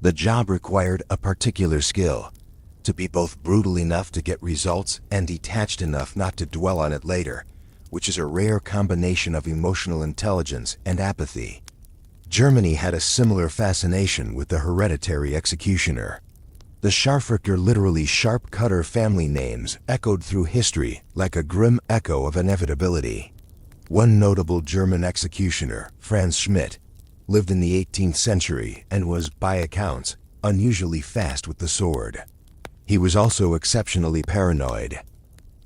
the job required a particular skill. To be both brutal enough to get results and detached enough not to dwell on it later, which is a rare combination of emotional intelligence and apathy. Germany had a similar fascination with the hereditary executioner. The Scharfrichter, literally sharp cutter, family names echoed through history like a grim echo of inevitability. One notable German executioner, Franz Schmidt, lived in the 18th century and was, by accounts, unusually fast with the sword. He was also exceptionally paranoid.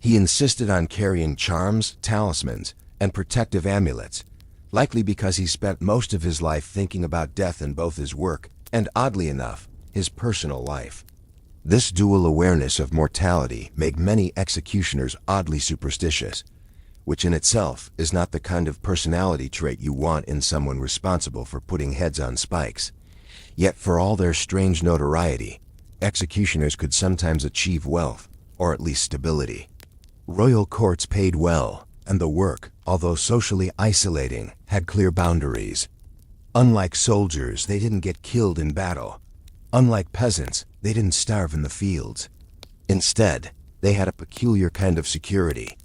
He insisted on carrying charms, talismans, and protective amulets, likely because he spent most of his life thinking about death in both his work and, oddly enough, his personal life. This dual awareness of mortality made many executioners oddly superstitious, which in itself is not the kind of personality trait you want in someone responsible for putting heads on spikes. Yet for all their strange notoriety, executioners could sometimes achieve wealth, or at least stability. Royal courts paid well, and the work, although socially isolating, had clear boundaries. Unlike soldiers, they didn't get killed in battle. Unlike peasants, they didn't starve in the fields. Instead, they had a peculiar kind of security.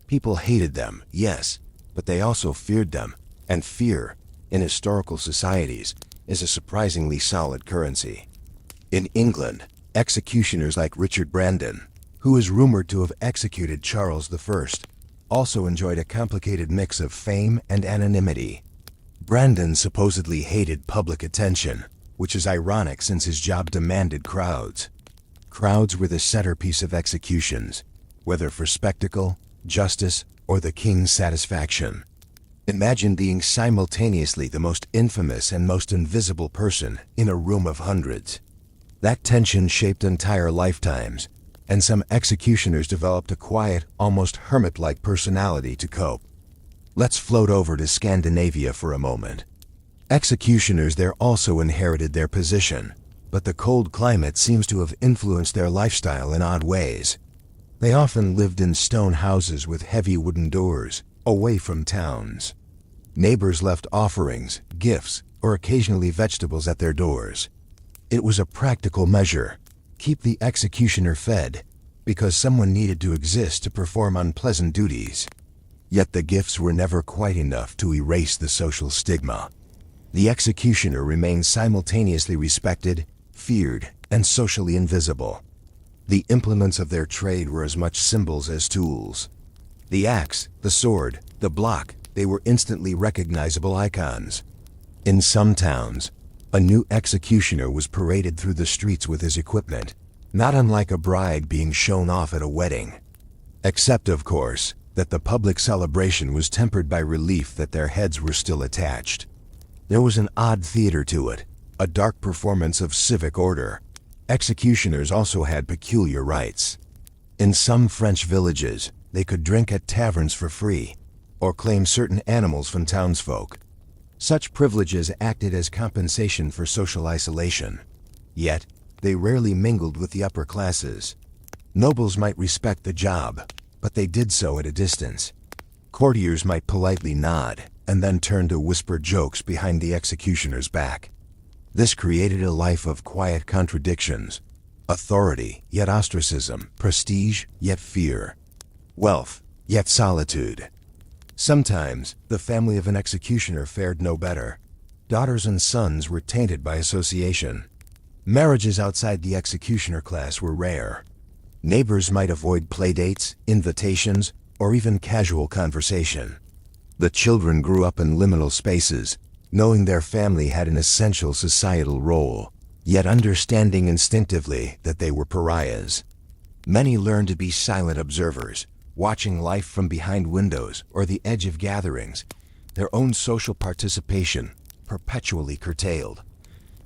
People hated them, yes, but they also feared them, and fear, in historical societies, is a surprisingly solid currency. In England, executioners like Richard Brandon, who is rumored to have executed Charles I, also enjoyed a complicated mix of fame and anonymity. Brandon supposedly hated public attention, which is ironic since his job demanded crowds. Crowds were the centerpiece of executions, whether for spectacle, justice, or the king's satisfaction. Imagine being simultaneously the most infamous and most invisible person in a room of hundreds. That tension shaped entire lifetimes, and some executioners developed a quiet, almost hermit-like personality to cope. Let's float over to Scandinavia for a moment. Executioners there also inherited their position, but the cold climate seems to have influenced their lifestyle in odd ways. They often lived in stone houses with heavy wooden doors, away from towns. Neighbors left offerings, gifts, or occasionally vegetables at their doors. It was a practical measure. Keep the executioner fed, because someone needed to exist to perform unpleasant duties. Yet the gifts were never quite enough to erase the social stigma. The executioner remained simultaneously respected, feared, and socially invisible. The implements of their trade were as much symbols as tools. The axe, the sword, the block, they were instantly recognizable icons. In some towns, a new executioner was paraded through the streets with his equipment, not unlike a bride being shown off at a wedding. Except, of course, that the public celebration was tempered by relief that their heads were still attached. There was an odd theater to it, a dark performance of civic order. Executioners also had peculiar rights. In some French villages, they could drink at taverns for free, or claim certain animals from townsfolk. Such privileges acted as compensation for social isolation. Yet, they rarely mingled with the upper classes. Nobles might respect the job, but they did so at a distance. Courtiers might politely nod, and then turn to whisper jokes behind the executioner's back. This created a life of quiet contradictions. Authority, yet ostracism. Prestige, yet fear. Wealth, yet solitude. Sometimes, the family of an executioner fared no better. Daughters and sons were tainted by association. Marriages outside the executioner class were rare. Neighbors might avoid playdates, invitations, or even casual conversation. The children grew up in liminal spaces, knowing their family had an essential societal role, yet understanding instinctively that they were pariahs. Many learned to be silent observers, watching life from behind windows or the edge of gatherings, their own social participation perpetually curtailed.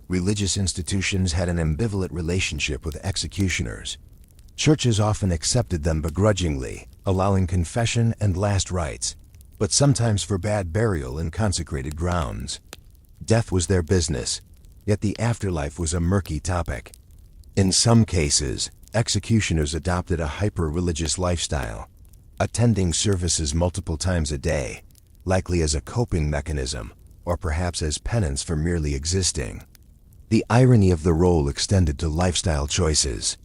Religious institutions had an ambivalent relationship with executioners. Churches often accepted them begrudgingly, allowing confession and last rites, but sometimes forbade burial in consecrated grounds. Death was their business, yet the afterlife was a murky topic. In some cases, executioners adopted a hyper-religious lifestyle, attending services multiple times a day, likely as a coping mechanism, or perhaps as penance for merely existing. The irony of the role extended to lifestyle choices.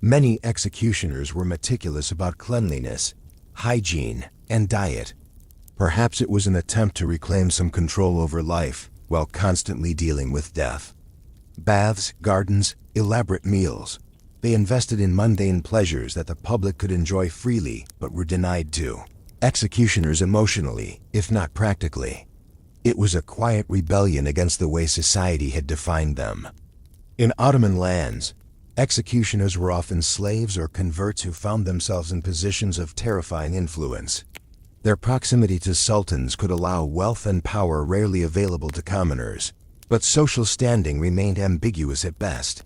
Many executioners were meticulous about cleanliness, hygiene, and diet. Perhaps it was an attempt to reclaim some control over life while constantly dealing with death. Baths, gardens, elaborate meals. They invested in mundane pleasures that the public could enjoy freely but were denied to executioners emotionally, if not practically. It was a quiet rebellion against the way society had defined them. In Ottoman lands, executioners were often slaves or converts who found themselves in positions of terrifying influence. Their proximity to sultans could allow wealth and power rarely available to commoners, but social standing remained ambiguous at best.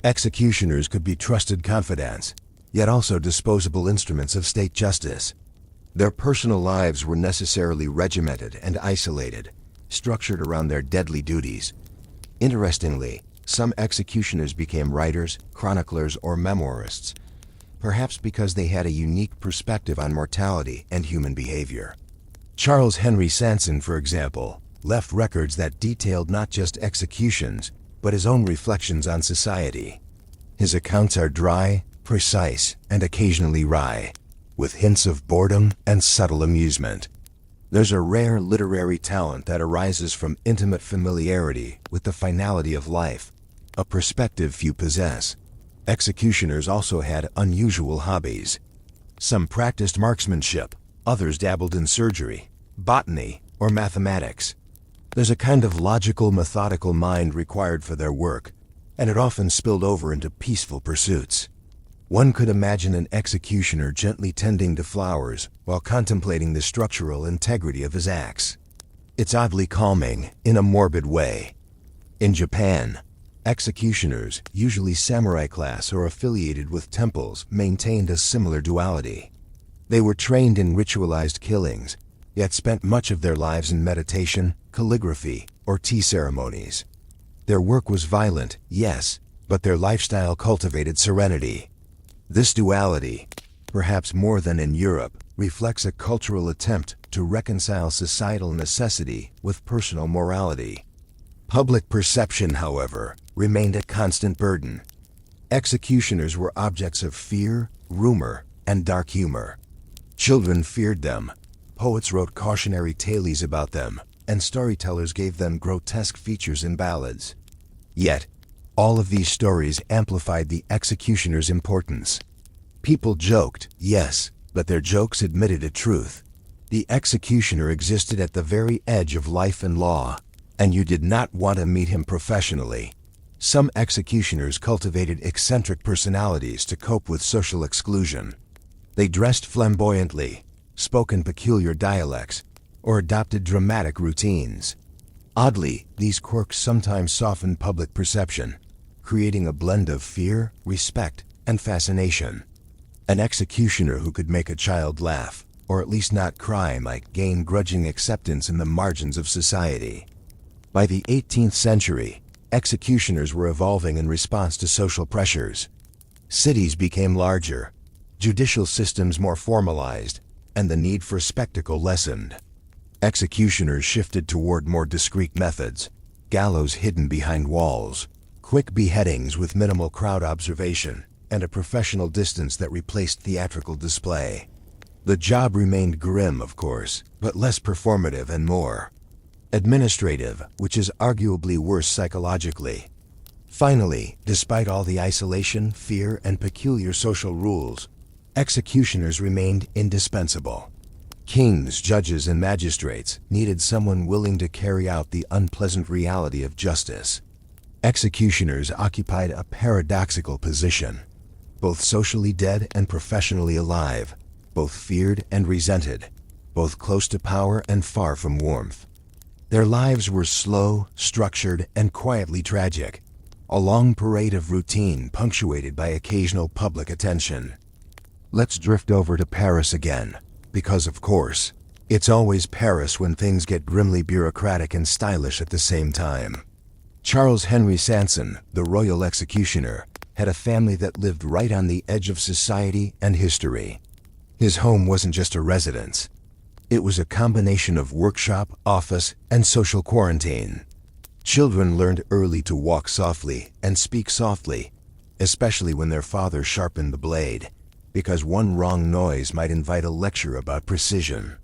Executioners could be trusted confidants, yet also disposable instruments of state justice. Their personal lives were necessarily regimented and isolated, structured around their deadly duties. Interestingly, some executioners became writers, chroniclers, or memoirists, perhaps because they had a unique perspective on mortality and human behavior. Charles Henry Sanson, for example, left records that detailed not just executions, but his own reflections on society. His accounts are dry, precise, and occasionally wry, with hints of boredom and subtle amusement. There's a rare literary talent that arises from intimate familiarity with the finality of life, a perspective few possess. Executioners also had unusual hobbies. Some practiced marksmanship, others dabbled in surgery, botany, or mathematics. There's a kind of logical, methodical mind required for their work, and it often spilled over into peaceful pursuits. One could imagine an executioner gently tending to flowers while contemplating the structural integrity of his axe. It's oddly calming, in a morbid way. In Japan, executioners, usually samurai class or affiliated with temples, maintained a similar duality. They were trained in ritualized killings, yet spent much of their lives in meditation, calligraphy, or tea ceremonies. Their work was violent, yes, but their lifestyle cultivated serenity. This duality, perhaps more than in Europe, reflects a cultural attempt to reconcile societal necessity with personal morality. Public perception, however, remained a constant burden. Executioners were objects of fear, rumor, and dark humor. Children feared them, poets wrote cautionary tales about them, and storytellers gave them grotesque features in ballads. Yet, all of these stories amplified the executioner's importance. People joked, yes, but their jokes admitted a truth. The executioner existed at the very edge of life and law, and you did not want to meet him professionally. Some executioners cultivated eccentric personalities to cope with social exclusion. They dressed flamboyantly, spoke in peculiar dialects, or adopted dramatic routines. Oddly, these quirks sometimes softened public perception, creating a blend of fear, respect, and fascination. An executioner who could make a child laugh, or at least not cry, might gain grudging acceptance in the margins of society. By the 18th century, executioners were evolving in response to social pressures. Cities became larger, judicial systems more formalized, and the need for spectacle lessened. Executioners shifted toward more discreet methods, gallows hidden behind walls, quick beheadings with minimal crowd observation, and a professional distance that replaced theatrical display. The job remained grim, of course, but less performative and more administrative, which is arguably worse psychologically. Finally, despite all the isolation, fear, and peculiar social rules, executioners remained indispensable. Kings, judges, and magistrates needed someone willing to carry out the unpleasant reality of justice. Executioners occupied a paradoxical position, both socially dead and professionally alive, both feared and resented, both close to power and far from warmth. Their lives were slow, structured, and quietly tragic, a long parade of routine punctuated by occasional public attention. Let's drift over to Paris again, because of course, it's always Paris when things get grimly bureaucratic and stylish at the same time. Charles Henry Sanson, the royal executioner, had a family that lived right on the edge of society and history. His home wasn't just a residence. It was a combination of workshop, office, and social quarantine. Children learned early to walk softly and speak softly, especially when their father sharpened the blade, because one wrong noise might invite a lecture about precision.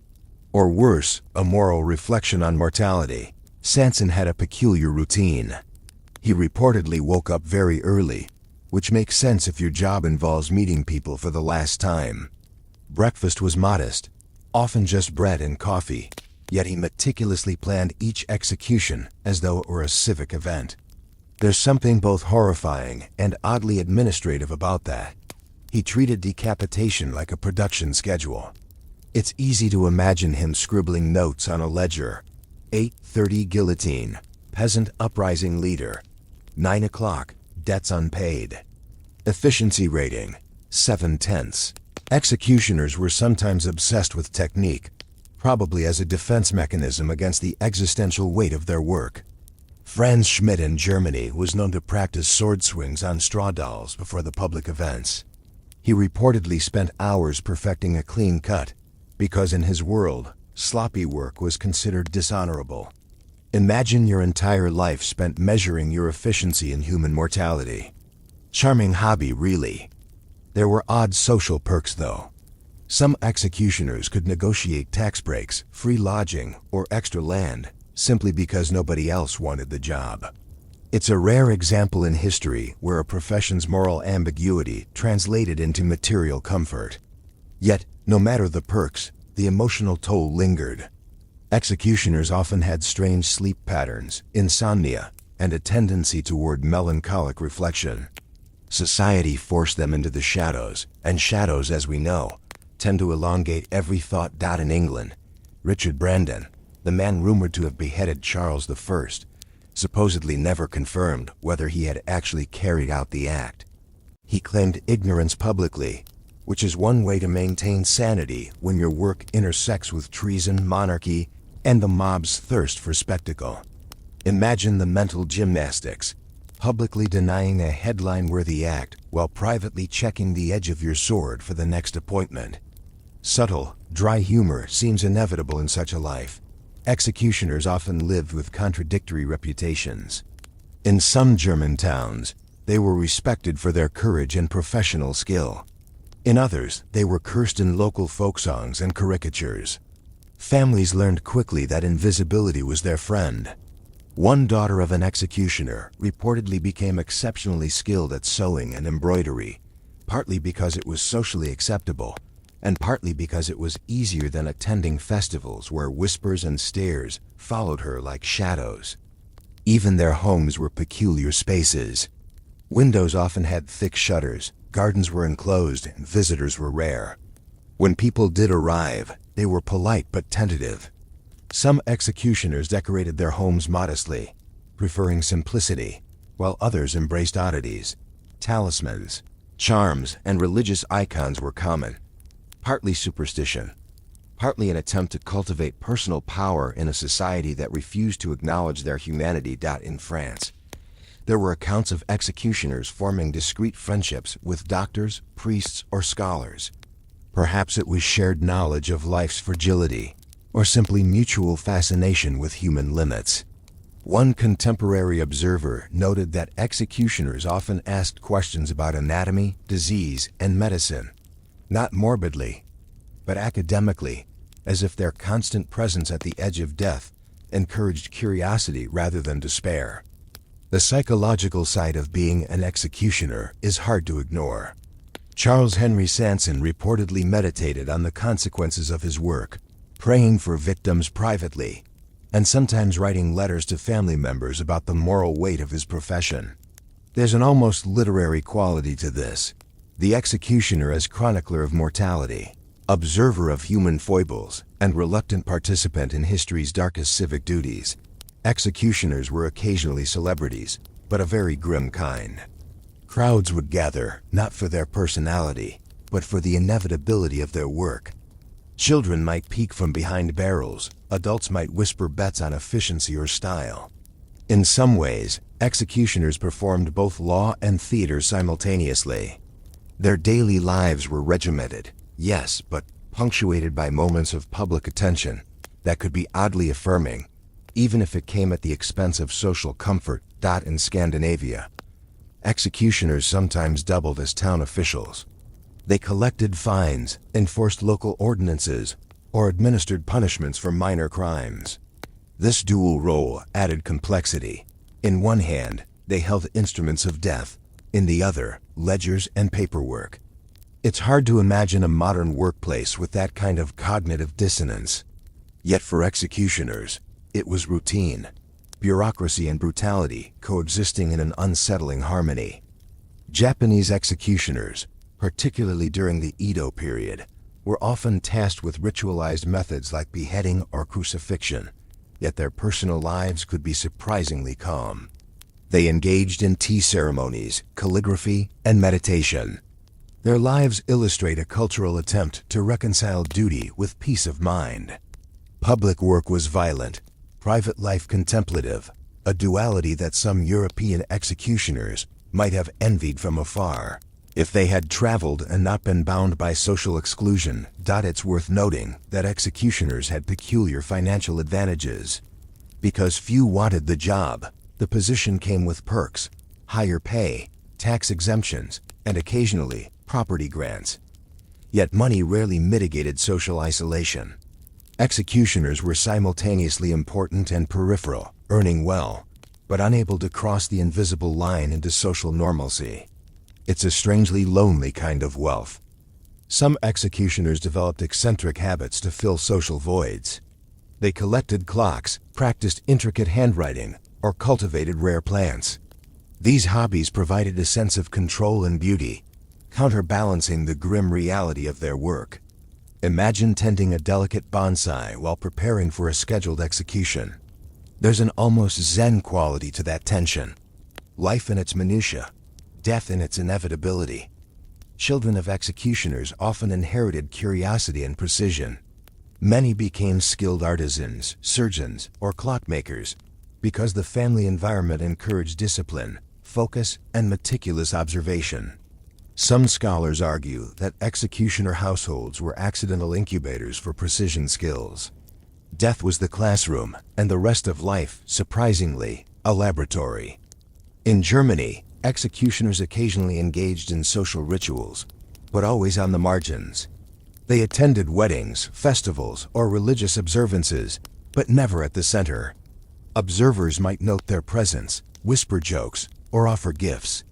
Or worse, a moral reflection on mortality. Sanson had a peculiar routine. He reportedly woke up very early, which makes sense if your job involves meeting people for the last time. Breakfast was modest, often just bread and coffee, yet he meticulously planned each execution as though it were a civic event. There's something both horrifying and oddly administrative about that. He treated decapitation like a production schedule. It's easy to imagine him scribbling notes on a ledger. 8:30 guillotine, peasant uprising leader. 9 o'clock, debts unpaid. Efficiency rating, 7/10. Executioners were sometimes obsessed with technique, probably as a defense mechanism against the existential weight of their work. Franz Schmidt in Germany was known to practice sword swings on straw dolls before the public events. He reportedly spent hours perfecting a clean cut, because in his world, sloppy work was considered dishonorable. Imagine your entire life spent measuring your efficiency in human mortality. Charming hobby, really. There were odd social perks, though. Some executioners could negotiate tax breaks, free lodging, or extra land, simply because nobody else wanted the job. It's a rare example in history where a profession's moral ambiguity translated into material comfort. Yet, no matter the perks, the emotional toll lingered. Executioners often had strange sleep patterns, insomnia, and a tendency toward melancholic reflection. Society forced them into the shadows, and shadows, as we know, tend to elongate every thought. In England, Richard Brandon, the man rumored to have beheaded Charles I, supposedly never confirmed whether he had actually carried out the act. He claimed ignorance publicly, which is one way to maintain sanity when your work intersects with treason, monarchy, and the mob's thirst for spectacle. Imagine the mental gymnastics, publicly denying a headline-worthy act while privately checking the edge of your sword for the next appointment. Subtle, dry humor seems inevitable in such a life. Executioners often lived with contradictory reputations. In some German towns, they were respected for their courage and professional skill. In others, they were cursed in local folk songs and caricatures. Families learned quickly that invisibility was their friend. One daughter of an executioner reportedly became exceptionally skilled at sewing and embroidery, partly because it was socially acceptable, and partly because it was easier than attending festivals where whispers and stares followed her like shadows. Even their homes were peculiar spaces. Windows often had thick shutters, gardens were enclosed, and visitors were rare. When people did arrive, they were polite but tentative. Some executioners decorated their homes modestly, preferring simplicity, while others embraced oddities. Talismans, charms, and religious icons were common, partly superstition, partly an attempt to cultivate personal power in a society that refused to acknowledge their humanity. In France, there were accounts of executioners forming discreet friendships with doctors, priests, or scholars. Perhaps it was shared knowledge of life's fragility, or simply mutual fascination with human limits. One contemporary observer noted that executioners often asked questions about anatomy, disease, and medicine, not morbidly, but academically, as if their constant presence at the edge of death encouraged curiosity rather than despair. The psychological side of being an executioner is hard to ignore. Charles Henry Sanson reportedly meditated on the consequences of his work, praying for victims privately, and sometimes writing letters to family members about the moral weight of his profession. There's an almost literary quality to this. The executioner as chronicler of mortality, observer of human foibles, and reluctant participant in history's darkest civic duties. Executioners were occasionally celebrities, but a very grim kind. Crowds would gather, not for their personality, but for the inevitability of their work. Children might peek from behind barrels, adults might whisper bets on efficiency or style. In some ways, executioners performed both law and theater simultaneously. Their daily lives were regimented, yes, but punctuated by moments of public attention that could be oddly affirming, even if it came at the expense of social comfort. In Scandinavia, executioners sometimes doubled as town officials. They collected fines, enforced local ordinances, or administered punishments for minor crimes. This dual role added complexity. In one hand, they held instruments of death, in the other, ledgers and paperwork. It's hard to imagine a modern workplace with that kind of cognitive dissonance. Yet for executioners, it was routine. Bureaucracy and brutality coexisting in an unsettling harmony. Japanese executioners, particularly during the Edo period, were often tasked with ritualized methods like beheading or crucifixion, yet their personal lives could be surprisingly calm. They engaged in tea ceremonies, calligraphy, and meditation. Their lives illustrate a cultural attempt to reconcile duty with peace of mind. Public work was violent, private life contemplative, a duality that some European executioners might have envied from afar. If they had traveled and not been bound by social exclusion. It's worth noting that executioners had peculiar financial advantages. Because few wanted the job, the position came with perks, higher pay, tax exemptions, and occasionally, property grants. Yet money rarely mitigated social isolation. Executioners were simultaneously important and peripheral, earning well, but unable to cross the invisible line into social normalcy. It's a strangely lonely kind of wealth. Some executioners developed eccentric habits to fill social voids. They collected clocks, practiced intricate handwriting, or cultivated rare plants. These hobbies provided a sense of control and beauty, counterbalancing the grim reality of their work. Imagine tending a delicate bonsai while preparing for a scheduled execution. There's an almost zen quality to that tension. Life in its minutiae, death in its inevitability. Children of executioners often inherited curiosity and precision. Many became skilled artisans, surgeons, or clockmakers because the family environment encouraged discipline, focus, and meticulous observation. Some scholars argue that executioner households were accidental incubators for precision skills. Death was the classroom, and the rest of life, surprisingly, a laboratory. In Germany, executioners occasionally engaged in social rituals, but always on the margins. They attended weddings, festivals, or religious observances, but never at the center. Observers might note their presence, whisper jokes, or offer gifts.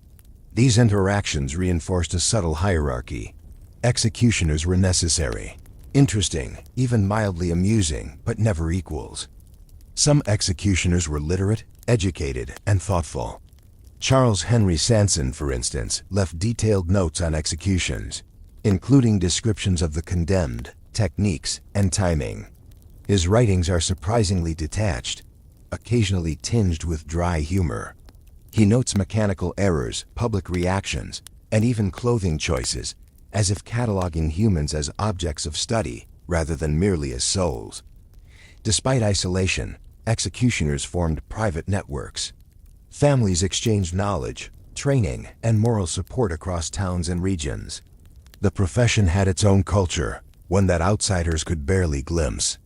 These interactions reinforced a subtle hierarchy. Executioners were necessary, interesting, even mildly amusing, but never equals. Some executioners were literate, educated, and thoughtful. Charles Henry Sanson, for instance, left detailed notes on executions, including descriptions of the condemned, techniques, and timing. His writings are surprisingly detached, occasionally tinged with dry humor. He notes mechanical errors, public reactions, and even clothing choices, as if cataloging humans as objects of study rather than merely as souls. Despite isolation, executioners formed private networks. Families exchanged knowledge, training, and moral support across towns and regions. The profession had its own culture, one that outsiders could barely glimpse.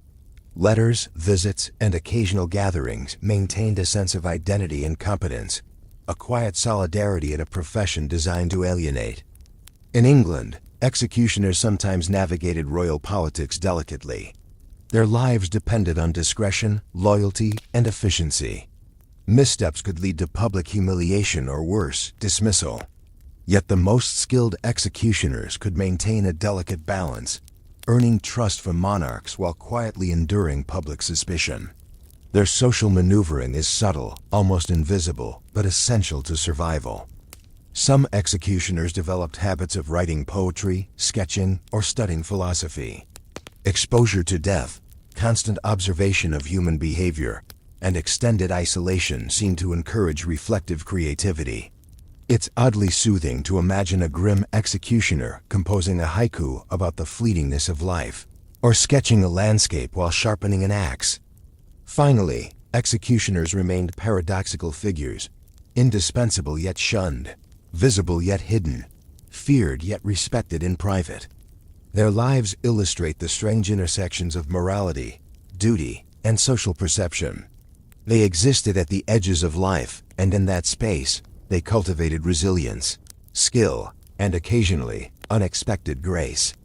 Letters, visits, and occasional gatherings maintained a sense of identity and competence, a quiet solidarity in a profession designed to alienate. In England, executioners sometimes navigated royal politics delicately. Their lives depended on discretion, loyalty, and efficiency. Missteps could lead to public humiliation or worse, dismissal. Yet the most skilled executioners could maintain a delicate balance, earning trust from monarchs while quietly enduring public suspicion. Their social maneuvering is subtle, almost invisible, but essential to survival. Some executioners developed habits of writing poetry, sketching, or studying philosophy. Exposure to death, constant observation of human behavior, and extended isolation seem to encourage reflective creativity. It's oddly soothing to imagine a grim executioner composing a haiku about the fleetingness of life, or sketching a landscape while sharpening an axe. Finally, executioners remained paradoxical figures, indispensable yet shunned, visible yet hidden, feared yet respected in private. Their lives illustrate the strange intersections of morality, duty, and social perception. They existed at the edges of life, and in that space, they cultivated resilience, skill, and occasionally, unexpected grace.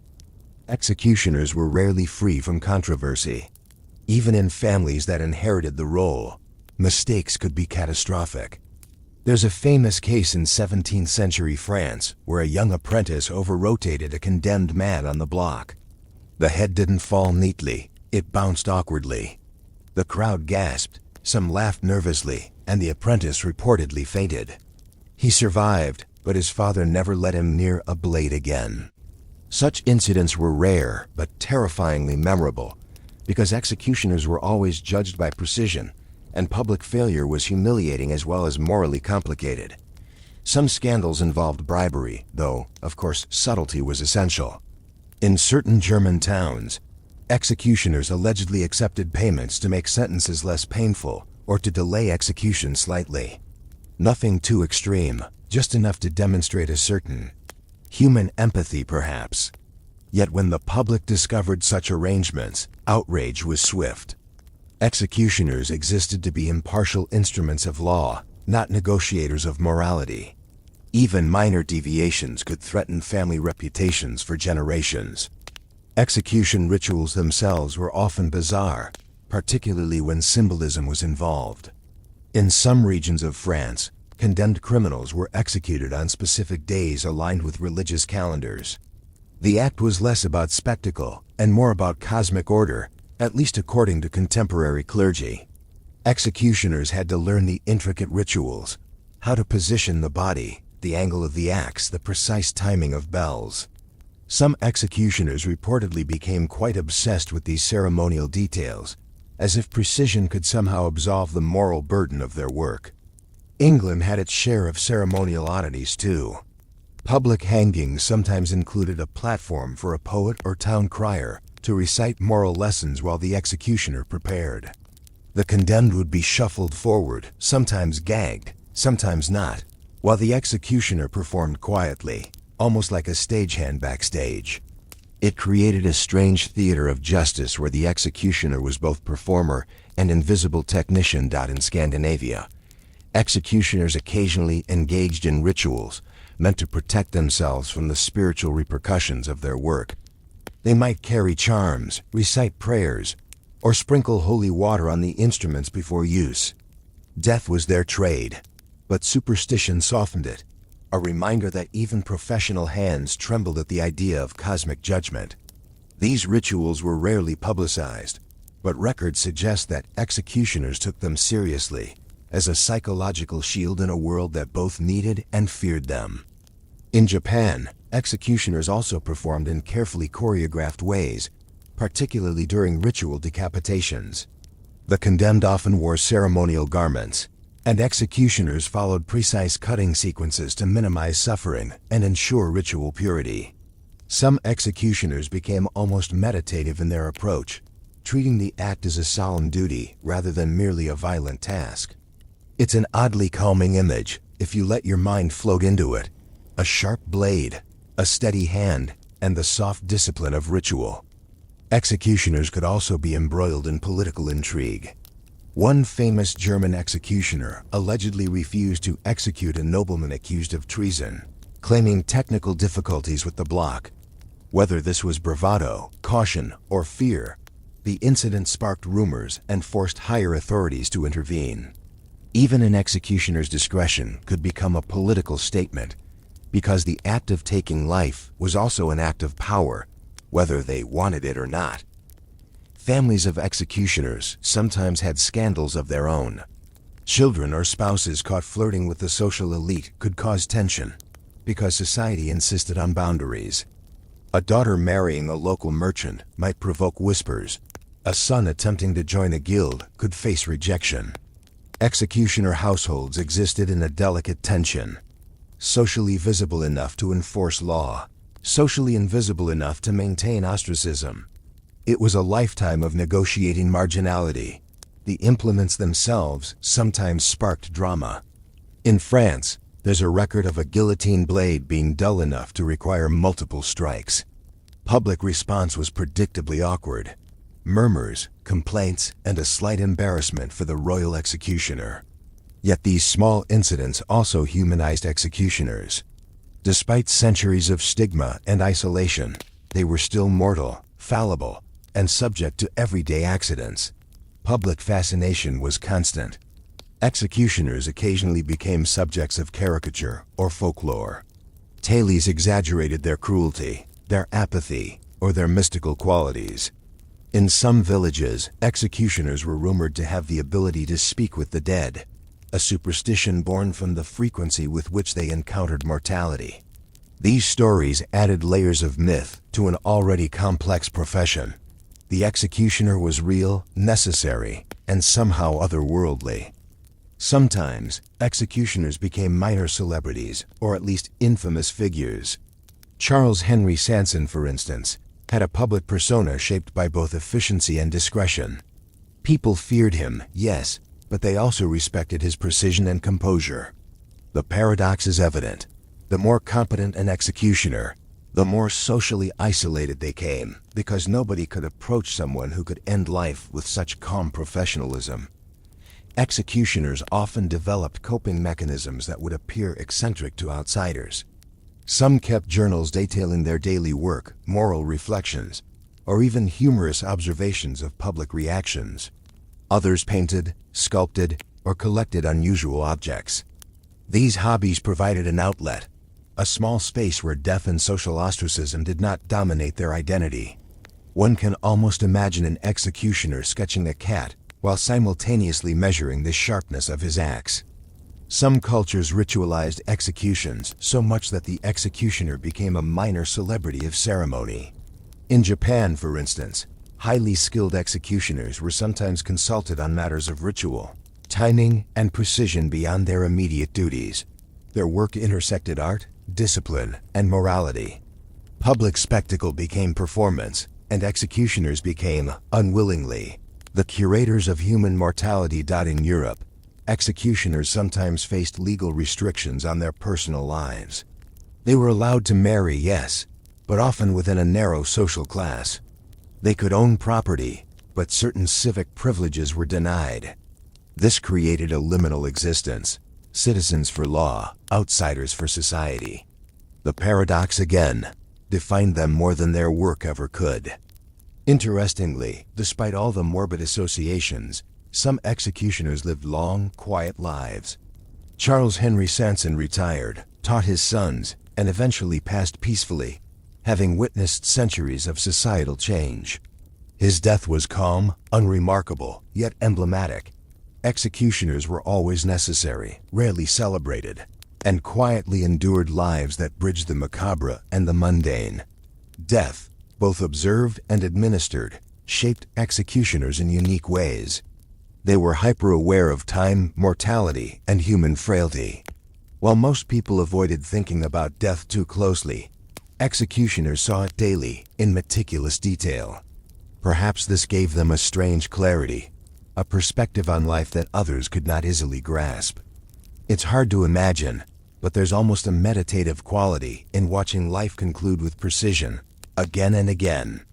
Executioners were rarely free from controversy. Even in families that inherited the role, mistakes could be catastrophic. There's a famous case in 17th century France where a young apprentice over-rotated a condemned man on the block. The head didn't fall neatly, it bounced awkwardly. The crowd gasped, some laughed nervously, and the apprentice reportedly fainted. He survived, but his father never let him near a blade again. Such incidents were rare, but terrifyingly memorable, because executioners were always judged by precision, and public failure was humiliating as well as morally complicated. Some scandals involved bribery, though, of course, subtlety was essential. In certain German towns, executioners allegedly accepted payments to make sentences less painful or to delay execution slightly. Nothing too extreme, just enough to demonstrate a certain human empathy, perhaps. Yet when the public discovered such arrangements, outrage was swift. Executioners existed to be impartial instruments of law, not negotiators of morality. Even minor deviations could threaten family reputations for generations. Execution rituals themselves were often bizarre, particularly when symbolism was involved. In some regions of France, condemned criminals were executed on specific days aligned with religious calendars. The act was less about spectacle and more about cosmic order, at least according to contemporary clergy. Executioners had to learn the intricate rituals, how to position the body, the angle of the axe, the precise timing of bells. Some executioners reportedly became quite obsessed with these ceremonial details, as if precision could somehow absolve the moral burden of their work. England had its share of ceremonial oddities too. Public hangings sometimes included a platform for a poet or town crier to recite moral lessons while the executioner prepared. The condemned would be shuffled forward, sometimes gagged, sometimes not, while the executioner performed quietly, almost like a stagehand backstage. It created a strange theater of justice where the executioner was both performer and invisible technician. In Scandinavia, executioners occasionally engaged in rituals meant to protect themselves from the spiritual repercussions of their work. They might carry charms, recite prayers, or sprinkle holy water on the instruments before use. Death was their trade, but superstition softened it, a reminder that even professional hands trembled at the idea of cosmic judgment. These rituals were rarely publicized, but records suggest that executioners took them seriously, as a psychological shield in a world that both needed and feared them. In Japan, executioners also performed in carefully choreographed ways, particularly during ritual decapitations. The condemned often wore ceremonial garments, and executioners followed precise cutting sequences to minimize suffering and ensure ritual purity. Some executioners became almost meditative in their approach, treating the act as a solemn duty rather than merely a violent task. It's an oddly calming image if you let your mind float into it. A sharp blade, a steady hand, and the soft discipline of ritual. Executioners could also be embroiled in political intrigue. One famous German executioner allegedly refused to execute a nobleman accused of treason, claiming technical difficulties with the block. Whether this was bravado, caution, or fear, the incident sparked rumors and forced higher authorities to intervene. Even an executioner's discretion could become a political statement, because the act of taking life was also an act of power, whether they wanted it or not. Families of executioners sometimes had scandals of their own. Children or spouses caught flirting with the social elite could cause tension, because society insisted on boundaries. A daughter marrying a local merchant might provoke whispers. A son attempting to join a guild could face rejection. Executioner households existed in a delicate tension. Socially visible enough to enforce law, socially invisible enough to maintain ostracism. It was a lifetime of negotiating marginality. The implements themselves sometimes sparked drama. In France, there's a record of a guillotine blade being dull enough to require multiple strikes. Public response was predictably awkward. Murmurs, complaints, and a slight embarrassment for the royal executioner. Yet these small incidents also humanized executioners. Despite centuries of stigma and isolation, they were still mortal, fallible, and subject to everyday accidents. Public fascination was constant. Executioners occasionally became subjects of caricature or folklore. Tales exaggerated their cruelty, their apathy, or their mystical qualities. In some villages, executioners were rumored to have the ability to speak with the dead, a superstition born from the frequency with which they encountered mortality. These stories added layers of myth to an already complex profession. The executioner was real, necessary, and somehow otherworldly. Sometimes, executioners became minor celebrities, or at least infamous figures. Charles Henry Sanson, for instance, had a public persona shaped by both efficiency and discretion. People feared him, yes, but they also respected his precision and composure. The paradox is evident. The more competent an executioner, the more socially isolated they came, because nobody could approach someone who could end life with such calm professionalism. Executioners often developed coping mechanisms that would appear eccentric to outsiders. Some kept journals detailing their daily work, moral reflections, or even humorous observations of public reactions. Others painted, sculpted, or collected unusual objects. These hobbies provided an outlet, a small space where death and social ostracism did not dominate their identity. One can almost imagine an executioner sketching a cat while simultaneously measuring the sharpness of his axe. Some cultures ritualized executions so much that the executioner became a minor celebrity of ceremony. In Japan, for instance, highly skilled executioners were sometimes consulted on matters of ritual, timing, and precision beyond their immediate duties. Their work intersected art, discipline, and morality. Public spectacle became performance, and executioners became, unwillingly, the curators of human mortality. In Europe, executioners sometimes faced legal restrictions on their personal lives. They were allowed to marry, yes, but often within a narrow social class. They could own property, but certain civic privileges were denied. This created a liminal existence. Citizens for law, outsiders for society. The paradox again defined them more than their work ever could. Interestingly, despite all the morbid associations, some executioners lived long, quiet lives. Charles Henry Sanson retired, taught his sons, and eventually passed peacefully, having witnessed centuries of societal change. His death was calm, unremarkable, yet emblematic. Executioners were always necessary, rarely celebrated, and quietly endured lives that bridged the macabre and the mundane. Death, both observed and administered, shaped executioners in unique ways. They were hyper-aware of time, mortality, and human frailty. While most people avoided thinking about death too closely, executioners saw it daily, in meticulous detail. Perhaps this gave them a strange clarity, a perspective on life that others could not easily grasp. It's hard to imagine, but there's almost a meditative quality in watching life conclude with precision, again and again.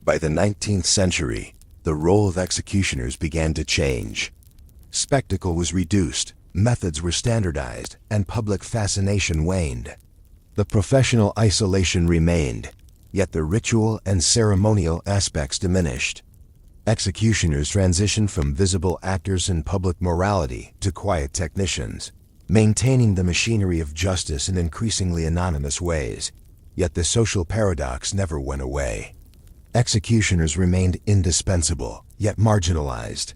By the 19th century, the role of executioners began to change. Spectacle was reduced, methods were standardized, and public fascination waned. The professional isolation remained, yet the ritual and ceremonial aspects diminished. Executioners transitioned from visible actors in public morality to quiet technicians, maintaining the machinery of justice in increasingly anonymous ways. Yet the social paradox never went away. Executioners remained indispensable, yet marginalized.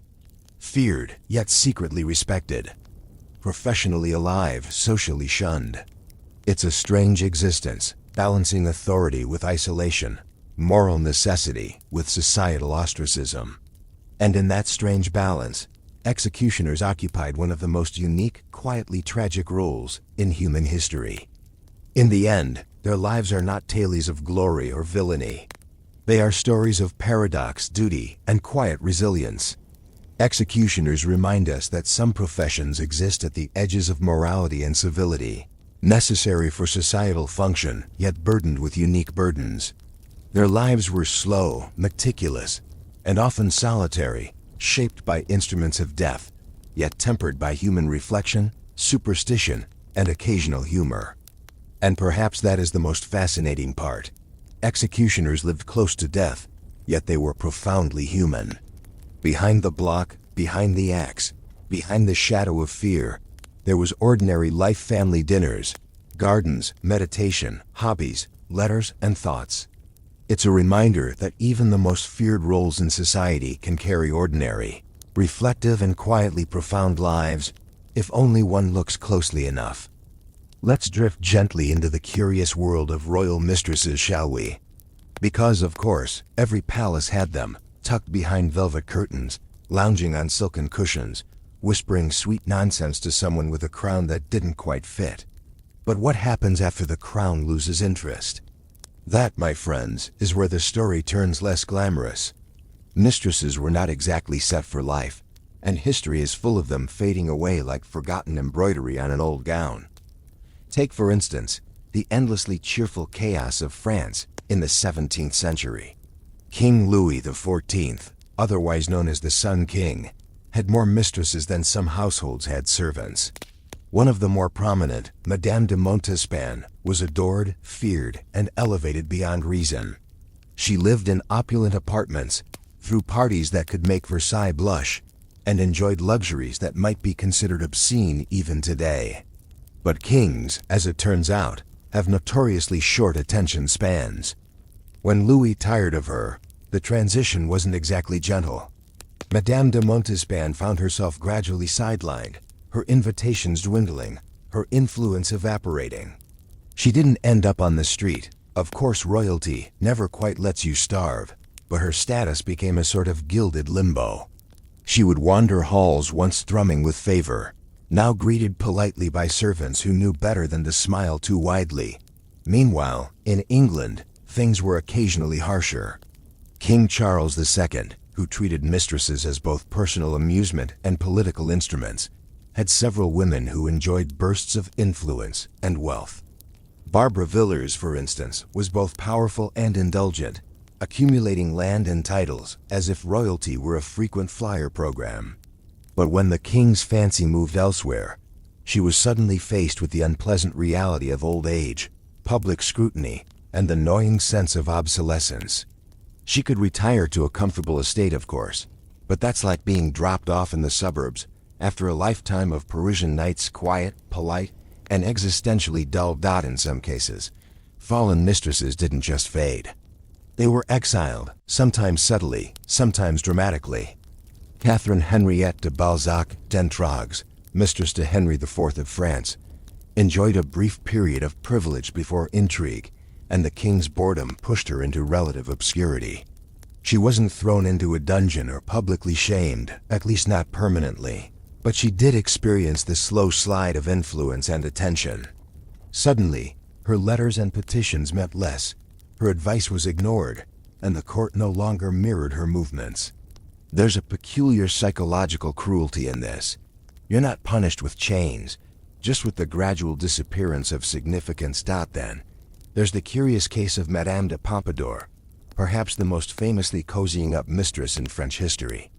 Feared, yet secretly respected. Professionally alive, socially shunned. It's a strange existence, balancing authority with isolation, moral necessity with societal ostracism. And in that strange balance, executioners occupied one of the most unique, quietly tragic roles in human history. In the end, their lives are not tales of glory or villainy. They are stories of paradox, duty, and quiet resilience. Executioners remind us that some professions exist at the edges of morality and civility, necessary for societal function, yet burdened with unique burdens. Their lives were slow, meticulous, and often solitary, shaped by instruments of death, yet tempered by human reflection, superstition, and occasional humor. And perhaps that is the most fascinating part. Executioners lived close to death, yet they were profoundly human. Behind the block, behind the axe, behind the shadow of fear, there was ordinary life: family dinners, gardens, meditation, hobbies, letters, and thoughts. It's a reminder that even the most feared roles in society can carry ordinary, reflective, and quietly profound lives, if only one looks closely enough. Let's drift gently into the curious world of royal mistresses, shall we? Because, of course, every palace had them, tucked behind velvet curtains, lounging on silken cushions, whispering sweet nonsense to someone with a crown that didn't quite fit. But what happens after the crown loses interest? That, my friends, is where the story turns less glamorous. Mistresses were not exactly set for life, and history is full of them fading away like forgotten embroidery on an old gown. Take, for instance, the endlessly cheerful chaos of France in the 17th century. King Louis XIV, otherwise known as the Sun King, had more mistresses than some households had servants. One of the more prominent, Madame de Montespan, was adored, feared, and elevated beyond reason. She lived in opulent apartments, threw parties that could make Versailles blush, and enjoyed luxuries that might be considered obscene even today. But kings, as it turns out, have notoriously short attention spans. When Louis tired of her, the transition wasn't exactly gentle. Madame de Montespan found herself gradually sidelined, her invitations dwindling, her influence evaporating. She didn't end up on the street. Of course, royalty never quite lets you starve, but her status became a sort of gilded limbo. She would wander halls once thrumming with favor, now greeted politely by servants who knew better than to smile too widely. Meanwhile, in England, things were occasionally harsher. King Charles II, who treated mistresses as both personal amusement and political instruments, had several women who enjoyed bursts of influence and wealth. Barbara Villiers, for instance, was both powerful and indulgent, accumulating land and titles as if royalty were a frequent flyer program. But when the king's fancy moved elsewhere, she was suddenly faced with the unpleasant reality of old age, public scrutiny, and the gnawing sense of obsolescence. She could retire to a comfortable estate, of course, but that's like being dropped off in the suburbs after a lifetime of Parisian nights, quiet, polite, and existentially dull. In some cases, fallen mistresses didn't just fade. They were exiled, sometimes subtly, sometimes dramatically. Catherine Henriette de Balzac d'Entragues, mistress to Henry IV of France, enjoyed a brief period of privilege before intrigue, and the king's boredom pushed her into relative obscurity. She wasn't thrown into a dungeon or publicly shamed, at least not permanently, but she did experience the slow slide of influence and attention. Suddenly, her letters and petitions meant less, her advice was ignored, and the court no longer mirrored her movements. There's a peculiar psychological cruelty in this. You're not punished with chains, just with the gradual disappearance of significance. Then, there's the curious case of Madame de Pompadour, perhaps the most famously cozying up mistress in French history.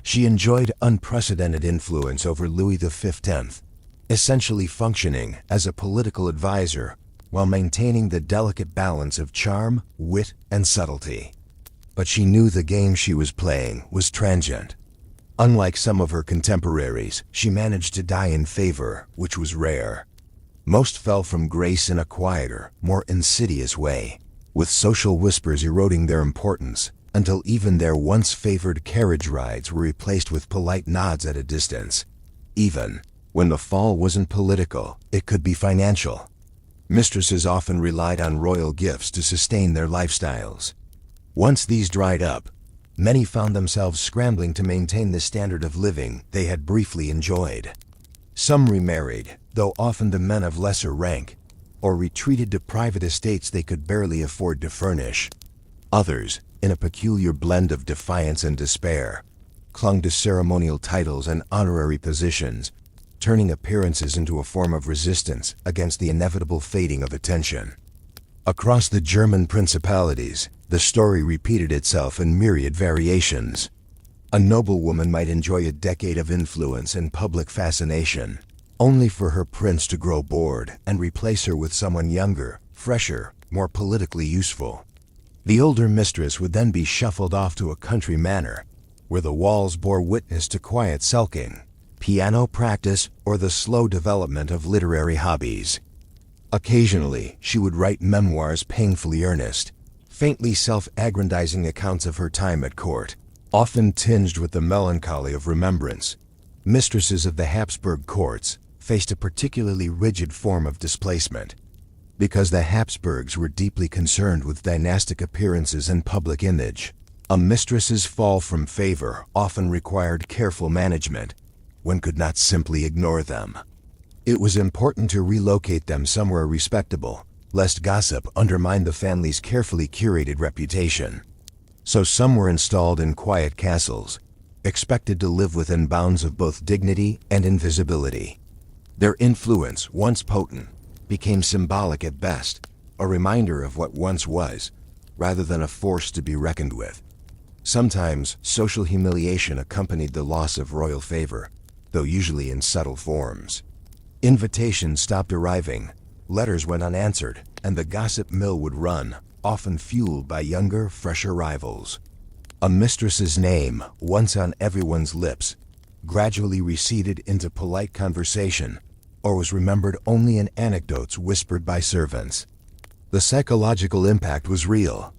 She enjoyed unprecedented influence over Louis XV, essentially functioning as a political advisor while maintaining the delicate balance of charm, wit, and subtlety. but she knew the game she was playing was transient. Unlike some of her contemporaries, she managed to die in favor, which was rare. Most fell from grace in a quieter, more insidious way, with social whispers eroding their importance, until even their once favored carriage rides were replaced with polite nods at a distance. Even when the fall wasn't political, it could be financial. Mistresses often relied on royal gifts to sustain their lifestyles. Once these dried up, many found themselves scrambling to maintain the standard of living they had briefly enjoyed. Some remarried, though often the men of lesser rank, or retreated to private estates they could barely afford to furnish. Others, in a peculiar blend of defiance and despair, clung to ceremonial titles and honorary positions, turning appearances into a form of resistance against the inevitable fading of attention. Across the German principalities, the story repeated itself in myriad variations. A noblewoman might enjoy a decade of influence and public fascination, only for her prince to grow bored and replace her with someone younger, fresher, more politically useful. The older mistress would then be shuffled off to a country manor, where the walls bore witness to quiet sulking, piano practice, or the slow development of literary hobbies. Occasionally, she would write memoirs painfully earnest, faintly self-aggrandizing accounts of her time at court, often tinged with the melancholy of remembrance. Mistresses of the Habsburg courts faced a particularly rigid form of displacement. Because the Habsburgs were deeply concerned with dynastic appearances and public image, a mistress's fall from favor often required careful management. One could not simply ignore them. It was important to relocate them somewhere respectable, lest gossip undermine the family's carefully curated reputation. So some were installed in quiet castles, expected to live within bounds of both dignity and invisibility. Their influence, once potent, became symbolic at best, a reminder of what once was, rather than a force to be reckoned with. Sometimes, social humiliation accompanied the loss of royal favor, though usually in subtle forms. Invitations stopped arriving, letters went unanswered, and the gossip mill would run, often fueled by younger, fresher rivals. A mistress's name, once on everyone's lips, gradually receded into polite conversation, or was remembered only in anecdotes whispered by servants. The psychological impact was real.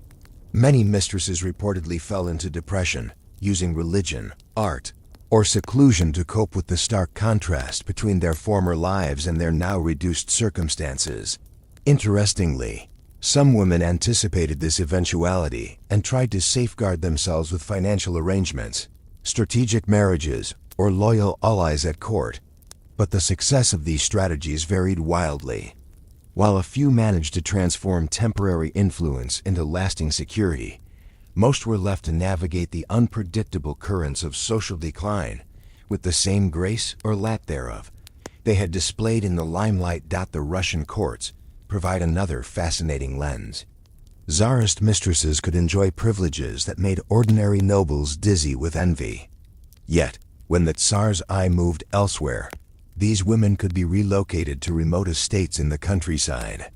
Many mistresses reportedly fell into depression, using religion, art, or seclusion to cope with the stark contrast between their former lives and their now reduced circumstances. Interestingly, some women anticipated this eventuality and tried to safeguard themselves with financial arrangements, strategic marriages, or loyal allies at court. But the success of these strategies varied wildly. While a few managed to transform temporary influence into lasting security, most were left to navigate the unpredictable currents of social decline with the same grace or lack thereof they had displayed in the limelight. The Russian courts provide another fascinating lens. Tsarist mistresses could enjoy privileges that made ordinary nobles dizzy with envy. Yet, when the Tsar's eye moved elsewhere, these women could be relocated to remote estates in the countryside.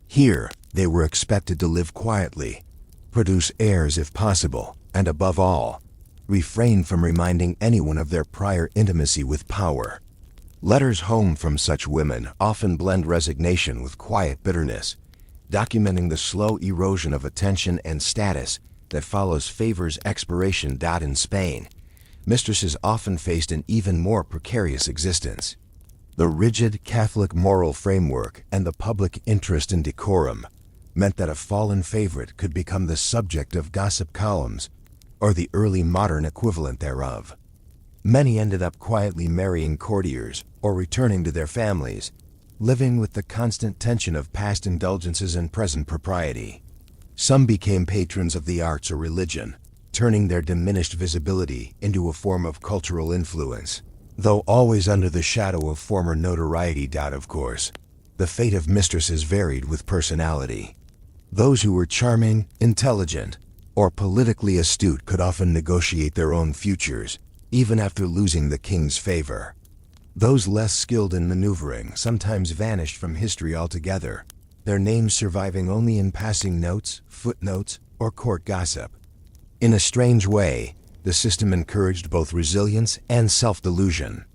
Here, they were expected to live quietly, produce heirs if possible, and above all, refrain from reminding anyone of their prior intimacy with power. Letters home from such women often blend resignation with quiet bitterness, documenting the slow erosion of attention and status that follows favor's expiration. In Spain, mistresses often faced an even more precarious existence. The rigid Catholic moral framework and the public interest in decorum meant that a fallen favorite could become the subject of gossip columns, or the early modern equivalent thereof. Many ended up quietly marrying courtiers or returning to their families, living with the constant tension of past indulgences and present propriety. Some became patrons of the arts or religion, turning their diminished visibility into a form of cultural influence. Though always under the shadow of former notoriety. Of course, the fate of mistresses varied with personality. Those who were charming, intelligent, or politically astute could often negotiate their own futures, even after losing the king's favor. Those less skilled in maneuvering sometimes vanished from history altogether, their names surviving only in passing notes, footnotes, or court gossip. In a strange way, the system encouraged both resilience and self-delusion.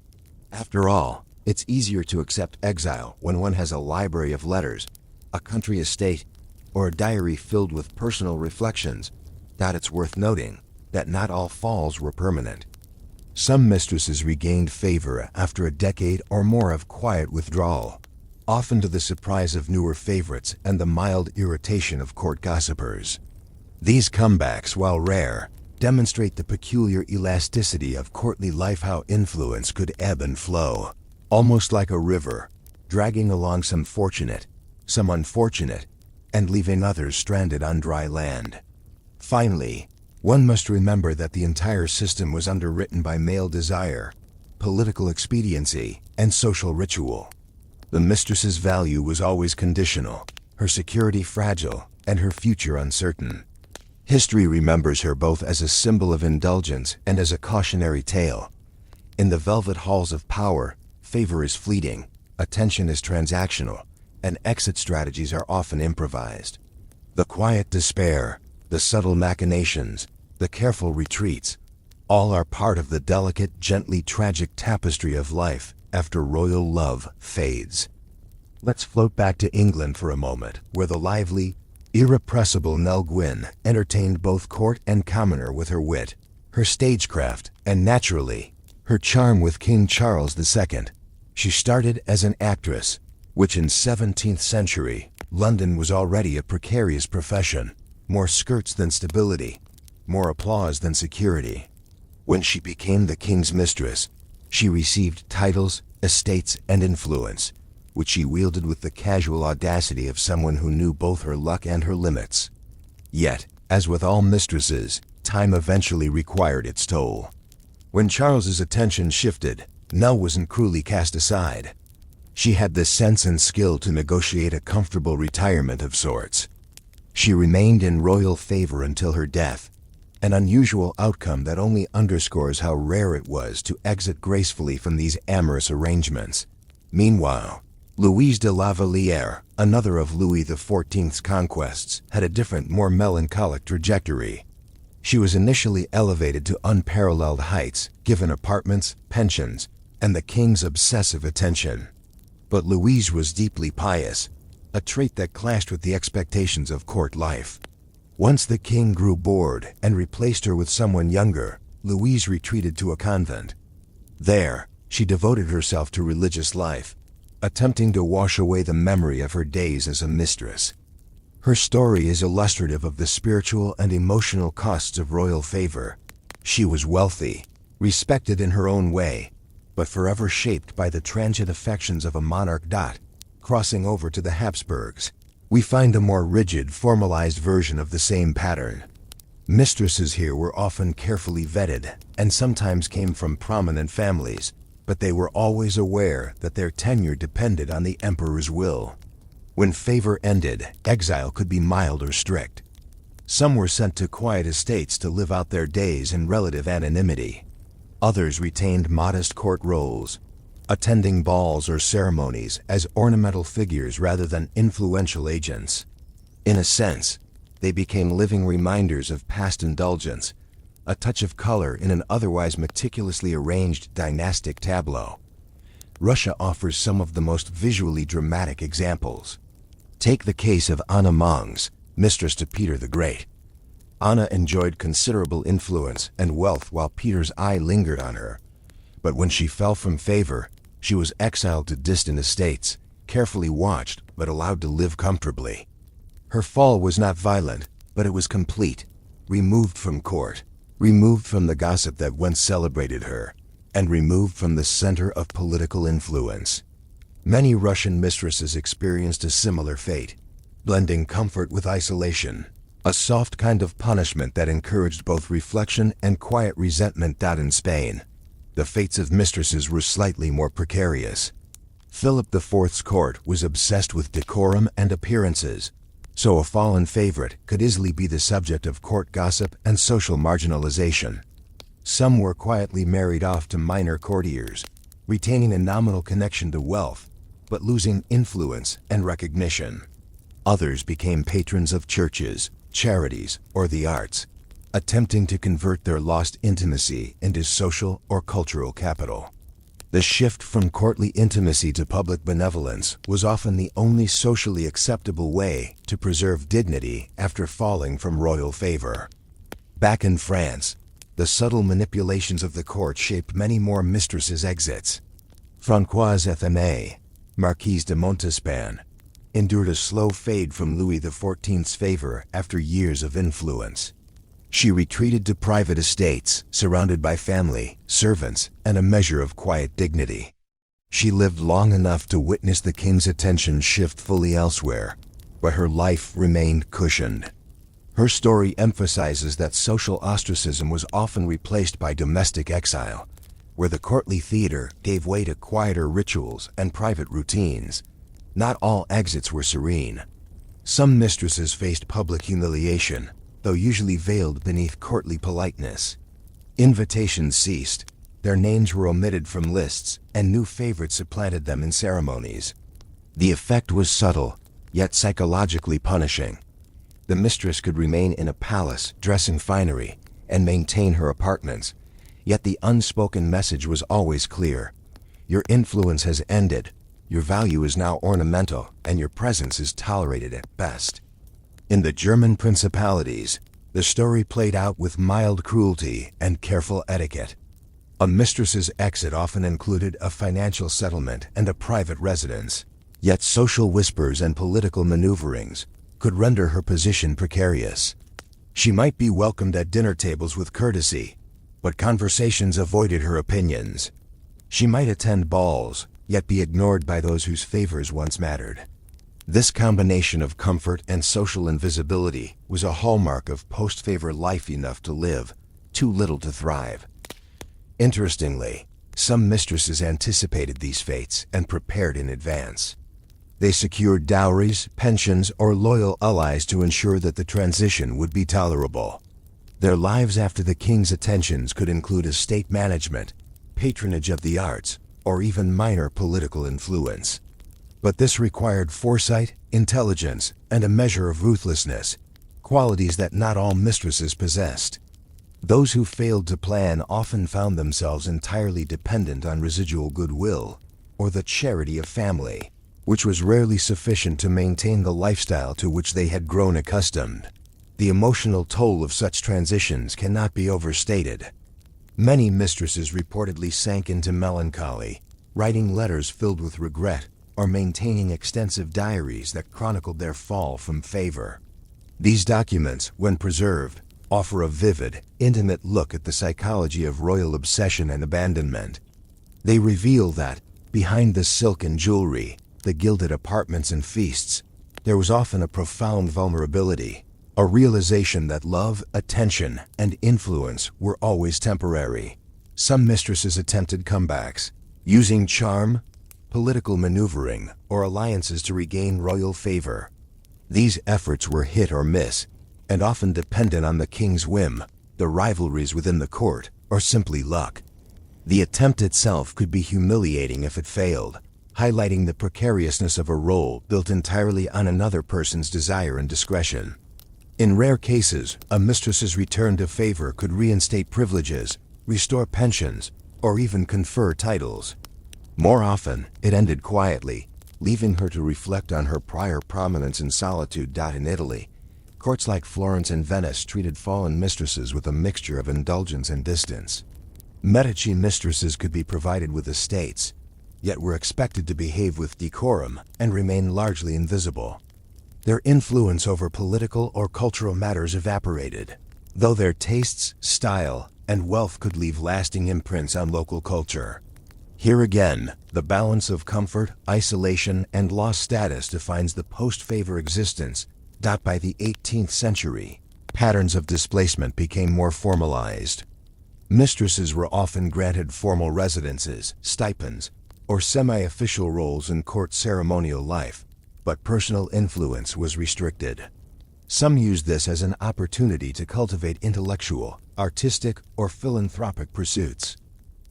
After all, it's easier to accept exile when one has a library of letters, a country estate, or a diary filled with personal reflections. That it's worth noting that not all falls were permanent. Some mistresses regained favor after a decade or more of quiet withdrawal, often to the surprise of newer favorites and the mild irritation of court gossipers. These comebacks, while rare, demonstrate the peculiar elasticity of courtly life, how influence could ebb and flow, almost like a river, dragging along some fortunate, some unfortunate, and leaving others stranded on dry land. Finally, one must remember that the entire system was underwritten by male desire, political expediency, and social ritual. The mistress's value was always conditional, her security fragile, and her future uncertain. History remembers her both as a symbol of indulgence and as a cautionary tale. In the velvet halls of power, favor is fleeting, attention is transactional, and exit strategies are often improvised. The quiet despair, the subtle machinations, the careful retreats, all are part of the delicate, gently tragic tapestry of life after royal love fades. Let's float back to England for a moment, where the lively, irrepressible Nell Gwyn entertained both court and commoner with her wit, her stagecraft, and naturally, her charm with King Charles II. She started as an actress, which in 17th century London was already a precarious profession, more skirts than stability, more applause than security. When she became the king's mistress, she received titles, estates, and influence, which she wielded with the casual audacity of someone who knew both her luck and her limits. Yet, as with all mistresses, time eventually required its toll. When Charles's attention shifted, Nell wasn't cruelly cast aside. She had the sense and skill to negotiate a comfortable retirement of sorts. She remained in royal favor until her death, an unusual outcome that only underscores how rare it was to exit gracefully from these amorous arrangements. Meanwhile, Louise de la Vallière, another of Louis XIV's conquests, had a different, more melancholic trajectory. She was initially elevated to unparalleled heights, given apartments, pensions, and the king's obsessive attention. But Louise was deeply pious, a trait that clashed with the expectations of court life. Once the king grew bored and replaced her with someone younger, Louise retreated to a convent. There, she devoted herself to religious life, attempting to wash away the memory of her days as a mistress. Her story is illustrative of the spiritual and emotional costs of royal favor. She was wealthy, respected in her own way, but forever shaped by the transient affections of a monarch. Crossing over to the Habsburgs, we find a more rigid, formalized version of the same pattern. Mistresses here were often carefully vetted and sometimes came from prominent families, but they were always aware that their tenure depended on the emperor's will. When favor ended, exile could be mild or strict. Some were sent to quiet estates to live out their days in relative anonymity. Others retained modest court roles, attending balls or ceremonies as ornamental figures rather than influential agents. In a sense, they became living reminders of past indulgence, a touch of color in an otherwise meticulously arranged dynastic tableau. Russia offers some of the most visually dramatic examples. Take the case of Anna Mongs, mistress to Peter the Great. Anna enjoyed considerable influence and wealth while Peter's eye lingered on her. But when she fell from favor, she was exiled to distant estates, carefully watched but allowed to live comfortably. Her fall was not violent, but it was complete, removed from court, removed from the gossip that once celebrated her, and removed from the center of political influence. Many Russian mistresses experienced a similar fate, blending comfort with isolation, a soft kind of punishment that encouraged both reflection and quiet resentment. In Spain, the fates of mistresses were slightly more precarious. Philip IV's court was obsessed with decorum and appearances, so a fallen favorite could easily be the subject of court gossip and social marginalization. Some were quietly married off to minor courtiers, retaining a nominal connection to wealth, but losing influence and recognition. Others became patrons of churches, charities, or the arts, attempting to convert their lost intimacy into social or cultural capital. The shift from courtly intimacy to public benevolence was often the only socially acceptable way to preserve dignity after falling from royal favor. Back in France, the subtle manipulations of the court shaped many more mistresses' exits. Françoise Ethemé, Marquise de Montespan, endured a slow fade from Louis XIV's favor after years of influence. She retreated to private estates, surrounded by family, servants, and a measure of quiet dignity. She lived long enough to witness the king's attention shift fully elsewhere, but her life remained cushioned. Her story emphasizes that social ostracism was often replaced by domestic exile, where the courtly theater gave way to quieter rituals and private routines. Not all exits were serene. Some mistresses faced public humiliation, though usually veiled beneath courtly politeness. Invitations ceased, their names were omitted from lists, and new favorites supplanted them in ceremonies. The effect was subtle, yet psychologically punishing. The mistress could remain in a palace, dress in finery, and maintain her apartments, yet the unspoken message was always clear. Your influence has ended, your value is now ornamental, and your presence is tolerated at best. In the German principalities, the story played out with mild cruelty and careful etiquette. A mistress's exit often included a financial settlement and a private residence, yet social whispers and political maneuverings could render her position precarious. She might be welcomed at dinner tables with courtesy, but conversations avoided her opinions. She might attend balls, yet be ignored by those whose favors once mattered. This combination of comfort and social invisibility was a hallmark of post-favor life: enough to live, too little to thrive. Interestingly, some mistresses anticipated these fates and prepared in advance. They secured dowries, pensions, or loyal allies to ensure that the transition would be tolerable. Their lives after the king's attentions could include estate management, patronage of the arts, or even minor political influence. But this required foresight, intelligence, and a measure of ruthlessness, qualities that not all mistresses possessed. Those who failed to plan often found themselves entirely dependent on residual goodwill, or the charity of family, which was rarely sufficient to maintain the lifestyle to which they had grown accustomed. The emotional toll of such transitions cannot be overstated. Many mistresses reportedly sank into melancholy, writing letters filled with regret, or maintaining extensive diaries that chronicled their fall from favor. These documents, when preserved, offer a vivid, intimate look at the psychology of royal obsession and abandonment. They reveal that, behind the silk and jewelry, the gilded apartments and feasts, there was often a profound vulnerability, a realization that love, attention, and influence were always temporary. Some mistresses attempted comebacks, using charm, political maneuvering, or alliances to regain royal favor. These efforts were hit or miss, and often dependent on the king's whim, the rivalries within the court, or simply luck. The attempt itself could be humiliating if it failed, highlighting the precariousness of a role built entirely on another person's desire and discretion. In rare cases, a mistress's return to favor could reinstate privileges, restore pensions, or even confer titles. More often, it ended quietly, leaving her to reflect on her prior prominence in solitude. In Italy, courts like Florence and Venice treated fallen mistresses with a mixture of indulgence and distance. Medici mistresses could be provided with estates, yet were expected to behave with decorum and remain largely invisible. Their influence over political or cultural matters evaporated, though their tastes, style, and wealth could leave lasting imprints on local culture. Here again, the balance of comfort, isolation, and lost status defines the post-favor existence. By the 18th century, patterns of displacement became more formalized. Mistresses were often granted formal residences, stipends, or semi-official roles in court ceremonial life, but personal influence was restricted. Some used this as an opportunity to cultivate intellectual, artistic, or philanthropic pursuits.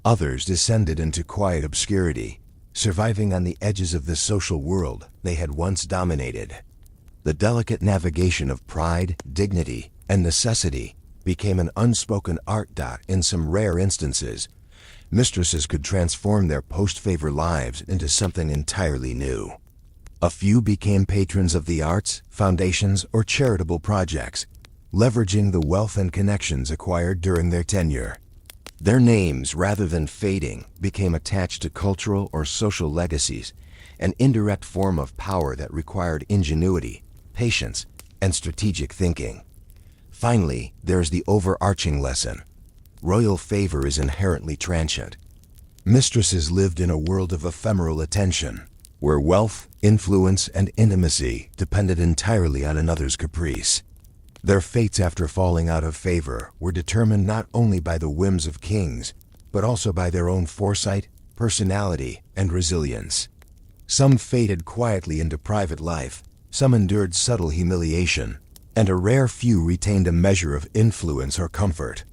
Others descended into quiet obscurity, surviving on the edges of the social world they had once dominated. The delicate navigation of pride, dignity, and necessity became an unspoken art. In some rare instances, mistresses could transform their post-favor lives into something entirely new. A few became patrons of the arts, foundations, or charitable projects, leveraging the wealth and connections acquired during their tenure. Their names, rather than fading, became attached to cultural or social legacies, an indirect form of power that required ingenuity, patience, and strategic thinking. Finally, there's the overarching lesson. Royal favor is inherently transient. Mistresses lived in a world of ephemeral attention, where wealth, influence, and intimacy depended entirely on another's caprice. Their fates after falling out of favor were determined not only by the whims of kings, but also by their own foresight, personality, and resilience. Some faded quietly into private life, some endured subtle humiliation, and a rare few retained a measure of influence or comfort.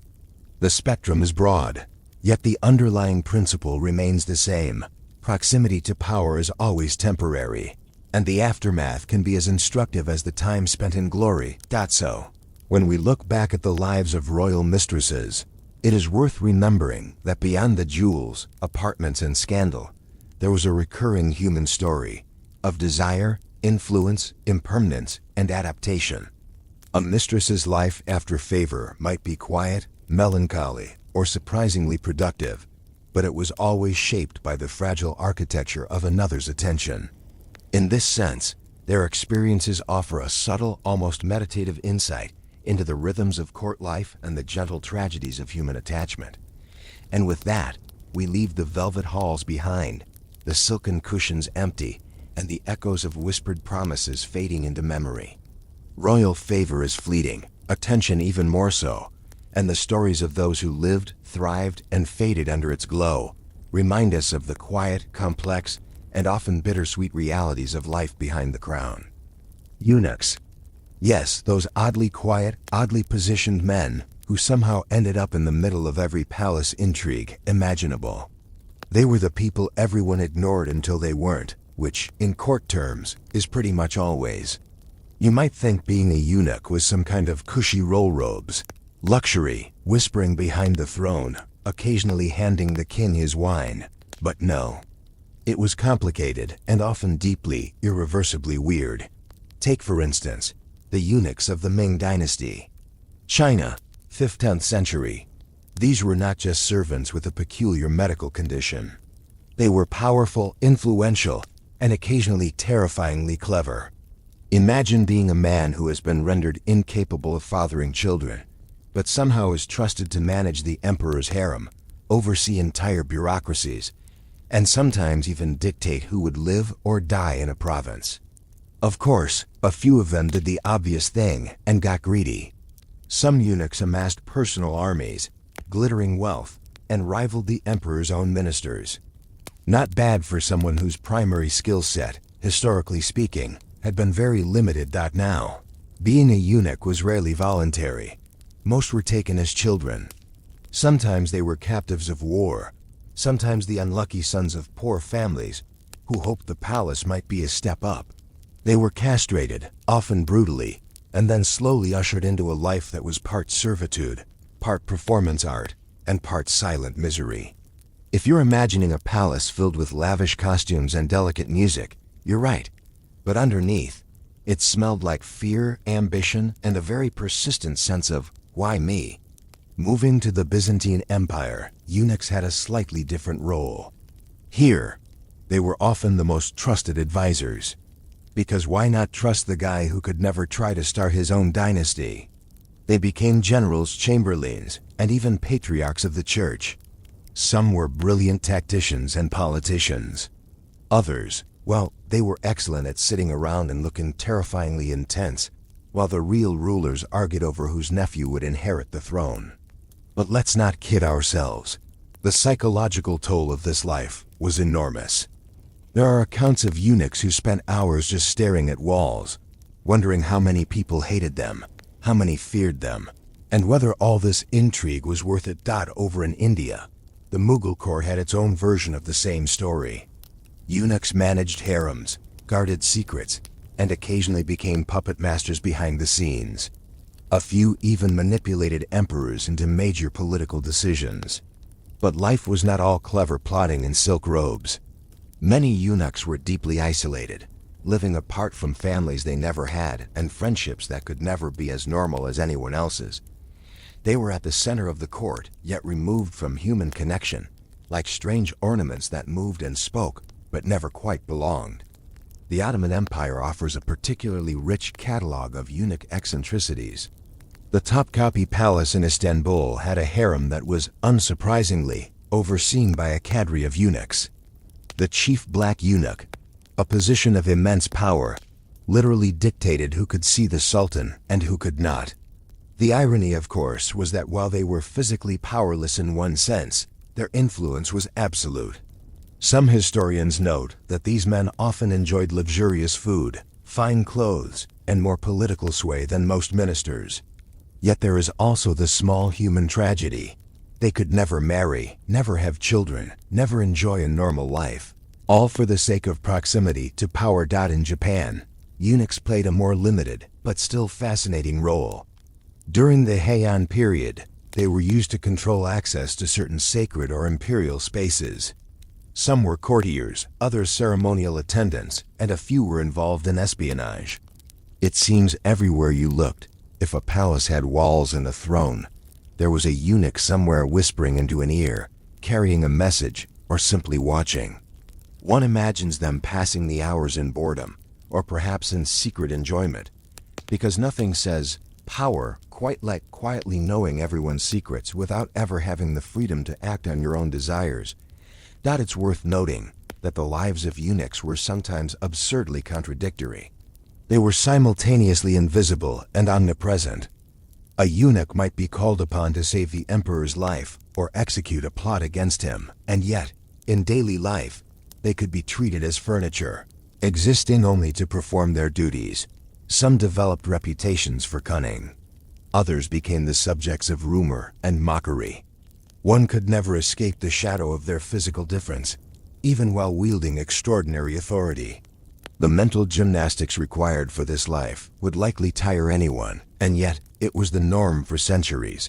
The spectrum is broad, yet the underlying principle remains the same. Proximity to power is always temporary, and the aftermath can be as instructive as the time spent in glory. So, when we look back at the lives of royal mistresses, it is worth remembering that beyond the jewels, apartments, and scandal, there was a recurring human story of desire, influence, impermanence, and adaptation. A mistress's life after favor might be quiet, melancholy, or surprisingly productive, but it was always shaped by the fragile architecture of another's attention. In this sense, their experiences offer a subtle, almost meditative insight into the rhythms of court life and the gentle tragedies of human attachment. And with that, we leave the velvet halls behind, the silken cushions empty, and the echoes of whispered promises fading into memory. Royal favor is fleeting, attention even more so, and the stories of those who lived, thrived, and faded under its glow remind us of the quiet, complex, and often bittersweet realities of life behind the crown. Eunuchs. Yes, those oddly quiet, oddly positioned men who somehow ended up in the middle of every palace intrigue imaginable. They were the people everyone ignored until they weren't, which, in court terms, is pretty much always. You might think being a eunuch was some kind of cushy roll robes, luxury, whispering behind the throne, occasionally handing the king his wine. But no. It was complicated and often deeply, irreversibly weird. Take, for instance, the eunuchs of the Ming Dynasty. China, 5th-10th century. These were not just servants with a peculiar medical condition. They were powerful, influential, and occasionally terrifyingly clever. Imagine being a man who has been rendered incapable of fathering children, but somehow is trusted to manage the emperor's harem, oversee entire bureaucracies, and sometimes even dictate who would live or die in a province. Of course, a few of them did the obvious thing and got greedy. Some eunuchs amassed personal armies, glittering wealth, and rivaled the emperor's own ministers. Not bad for someone whose primary skill set, historically speaking, had been very limited. Now, being a eunuch was rarely voluntary. Most were taken as children. Sometimes they were captives of war, sometimes the unlucky sons of poor families who hoped the palace might be a step up. They were castrated, often brutally, and then slowly ushered into a life that was part servitude, part performance art, and part silent misery. If you're imagining a palace filled with lavish costumes and delicate music, you're right. But underneath, it smelled like fear, ambition, and a very persistent sense of, why me? Moving to the Byzantine Empire, eunuchs had a slightly different role. Here, they were often the most trusted advisors. Because why not trust the guy who could never try to start his own dynasty? They became generals, chamberlains, and even patriarchs of the church. Some were brilliant tacticians and politicians. Others, well, they were excellent at sitting around and looking terrifyingly intense, while the real rulers argued over whose nephew would inherit the throne. But let's not kid ourselves. The psychological toll of this life was enormous. There are accounts of eunuchs who spent hours just staring at walls, wondering how many people hated them, how many feared them, and whether all this intrigue was worth it. Over in India, the Mughal court had its own version of the same story. Eunuchs managed harems, guarded secrets, and occasionally became puppet masters behind the scenes. A few even manipulated emperors into major political decisions. But life was not all clever plotting in silk robes. Many eunuchs were deeply isolated, living apart from families they never had and friendships that could never be as normal as anyone else's. They were at the center of the court, yet removed from human connection, like strange ornaments that moved and spoke, but never quite belonged. The Ottoman Empire offers a particularly rich catalog of eunuch eccentricities. The Topkapi Palace in Istanbul had a harem that was, unsurprisingly, overseen by a cadre of eunuchs. The chief black eunuch, a position of immense power, literally dictated who could see the Sultan and who could not. The irony, of course, was that while they were physically powerless in one sense, their influence was absolute. Some historians note that these men often enjoyed luxurious food, fine clothes, and more political sway than most ministers. Yet there is also the small human tragedy. They could never marry, never have children, never enjoy a normal life. All for the sake of proximity to power. In Japan, eunuchs played a more limited, but still fascinating role. During the Heian period, they were used to control access to certain sacred or imperial spaces. Some were courtiers, others ceremonial attendants, and a few were involved in espionage. It seems everywhere you looked, if a palace had walls and a throne, there was a eunuch somewhere whispering into an ear, carrying a message, or simply watching. One imagines them passing the hours in boredom, or perhaps in secret enjoyment, because nothing says power quite like quietly knowing everyone's secrets without ever having the freedom to act on your own desires. It's worth noting that the lives of eunuchs were sometimes absurdly contradictory. They were simultaneously invisible and omnipresent. A eunuch might be called upon to save the emperor's life or execute a plot against him, and yet, in daily life, they could be treated as furniture, existing only to perform their duties. Some developed reputations for cunning. Others became the subjects of rumor and mockery. One could never escape the shadow of their physical difference, even while wielding extraordinary authority. The mental gymnastics required for this life would likely tire anyone, and yet it was the norm for centuries.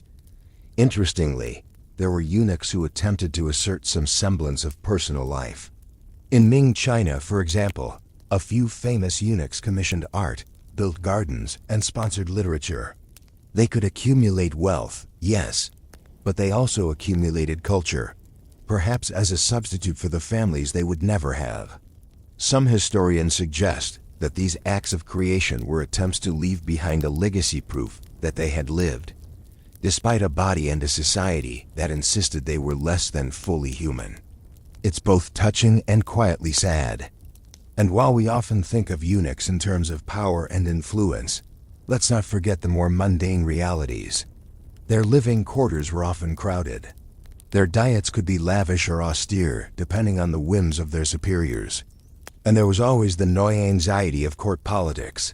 Interestingly, there were eunuchs who attempted to assert some semblance of personal life. In Ming China, for example, a few famous eunuchs commissioned art, built gardens, and sponsored literature. They could accumulate wealth, yes, but they also accumulated culture, perhaps as a substitute for the families they would never have. Some historians suggest that these acts of creation were attempts to leave behind a legacy proof that they had lived, despite a body and a society that insisted they were less than fully human. It's both touching and quietly sad. And while we often think of eunuchs in terms of power and influence, let's not forget the more mundane realities. Their living quarters were often crowded. Their diets could be lavish or austere, depending on the whims of their superiors. And there was always the anxiety of court politics.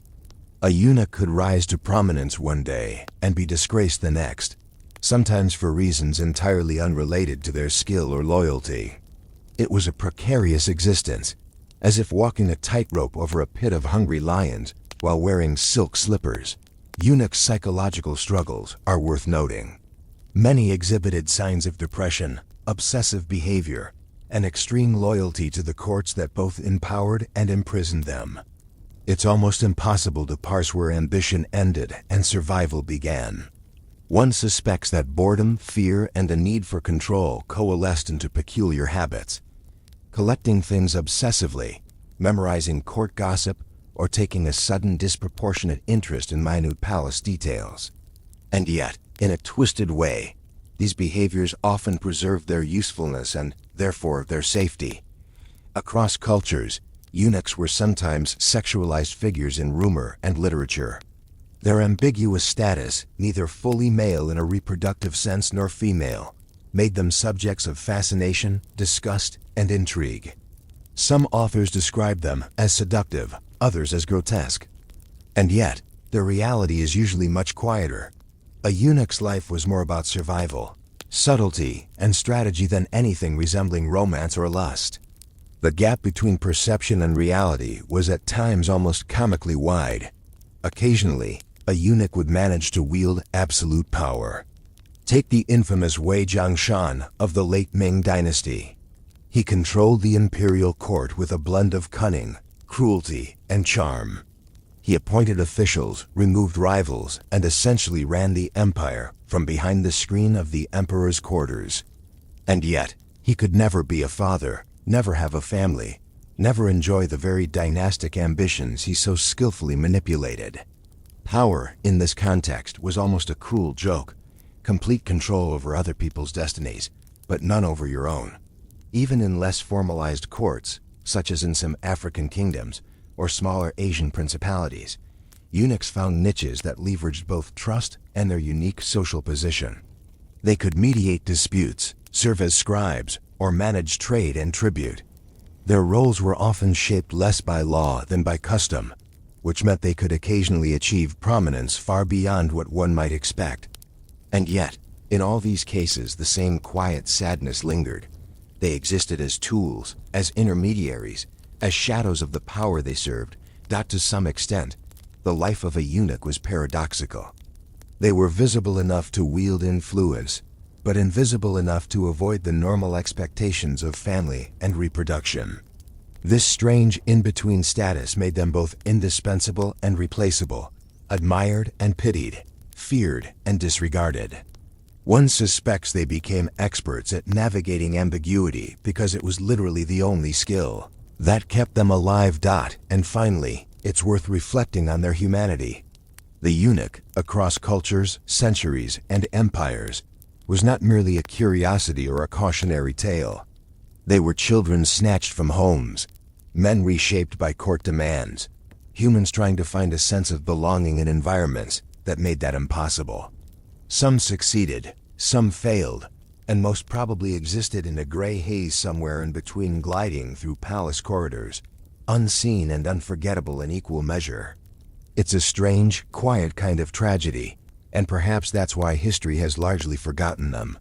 A eunuch could rise to prominence one day and be disgraced the next, sometimes for reasons entirely unrelated to their skill or loyalty. It was a precarious existence, as if walking a tightrope over a pit of hungry lions while wearing silk slippers. Eunuchs' psychological struggles are worth noting. Many exhibited signs of depression, obsessive behavior, and extreme loyalty to the courts that both empowered and imprisoned them. It's almost impossible to parse where ambition ended and survival began. One suspects that boredom, fear, and a need for control coalesced into peculiar habits. Collecting things obsessively, memorizing court gossip, or taking a sudden disproportionate interest in minute palace details. And yet, in a twisted way, these behaviors often preserved their usefulness and, therefore, their safety. Across cultures, eunuchs were sometimes sexualized figures in rumor and literature. Their ambiguous status, neither fully male in a reproductive sense nor female, made them subjects of fascination, disgust, and intrigue. Some authors describe them as seductive, others as grotesque. And yet, their reality is usually much quieter. A eunuch's life was more about survival, subtlety, and strategy than anything resembling romance or lust. The gap between perception and reality was at times almost comically wide. Occasionally, a eunuch would manage to wield absolute power. Take the infamous Wei Jiangshan of the late Ming dynasty. He controlled the imperial court with a blend of cunning, cruelty, and charm. He appointed officials, removed rivals, and essentially ran the empire from behind the screen of the emperor's quarters. And yet, he could never be a father, never have a family, never enjoy the very dynastic ambitions he so skillfully manipulated. Power, in this context, was almost a cruel joke. Complete control over other people's destinies, but none over your own. Even in less formalized courts, such as in some African kingdoms or smaller Asian principalities, eunuchs found niches that leveraged both trust and their unique social position. They could mediate disputes, serve as scribes, or manage trade and tribute. Their roles were often shaped less by law than by custom, which meant they could occasionally achieve prominence far beyond what one might expect. And yet, in all these cases, the same quiet sadness lingered. They existed as tools, as intermediaries, as shadows of the power they served. To some extent, the life of a eunuch was paradoxical. They were visible enough to wield influence, but invisible enough to avoid the normal expectations of family and reproduction. This strange in-between status made them both indispensable and replaceable, admired and pitied, feared and disregarded. One suspects they became experts at navigating ambiguity because it was literally the only skill that kept them alive. And finally, it's worth reflecting on their humanity. The eunuch, across cultures, centuries, and empires, was not merely a curiosity or a cautionary tale. They were children snatched from homes, men reshaped by court demands, humans trying to find a sense of belonging in environments that made that impossible. Some succeeded, some failed, and most probably existed in a gray haze somewhere in between, gliding through palace corridors, unseen and unforgettable in equal measure. It's a strange, quiet kind of tragedy, and perhaps that's why history has largely forgotten them,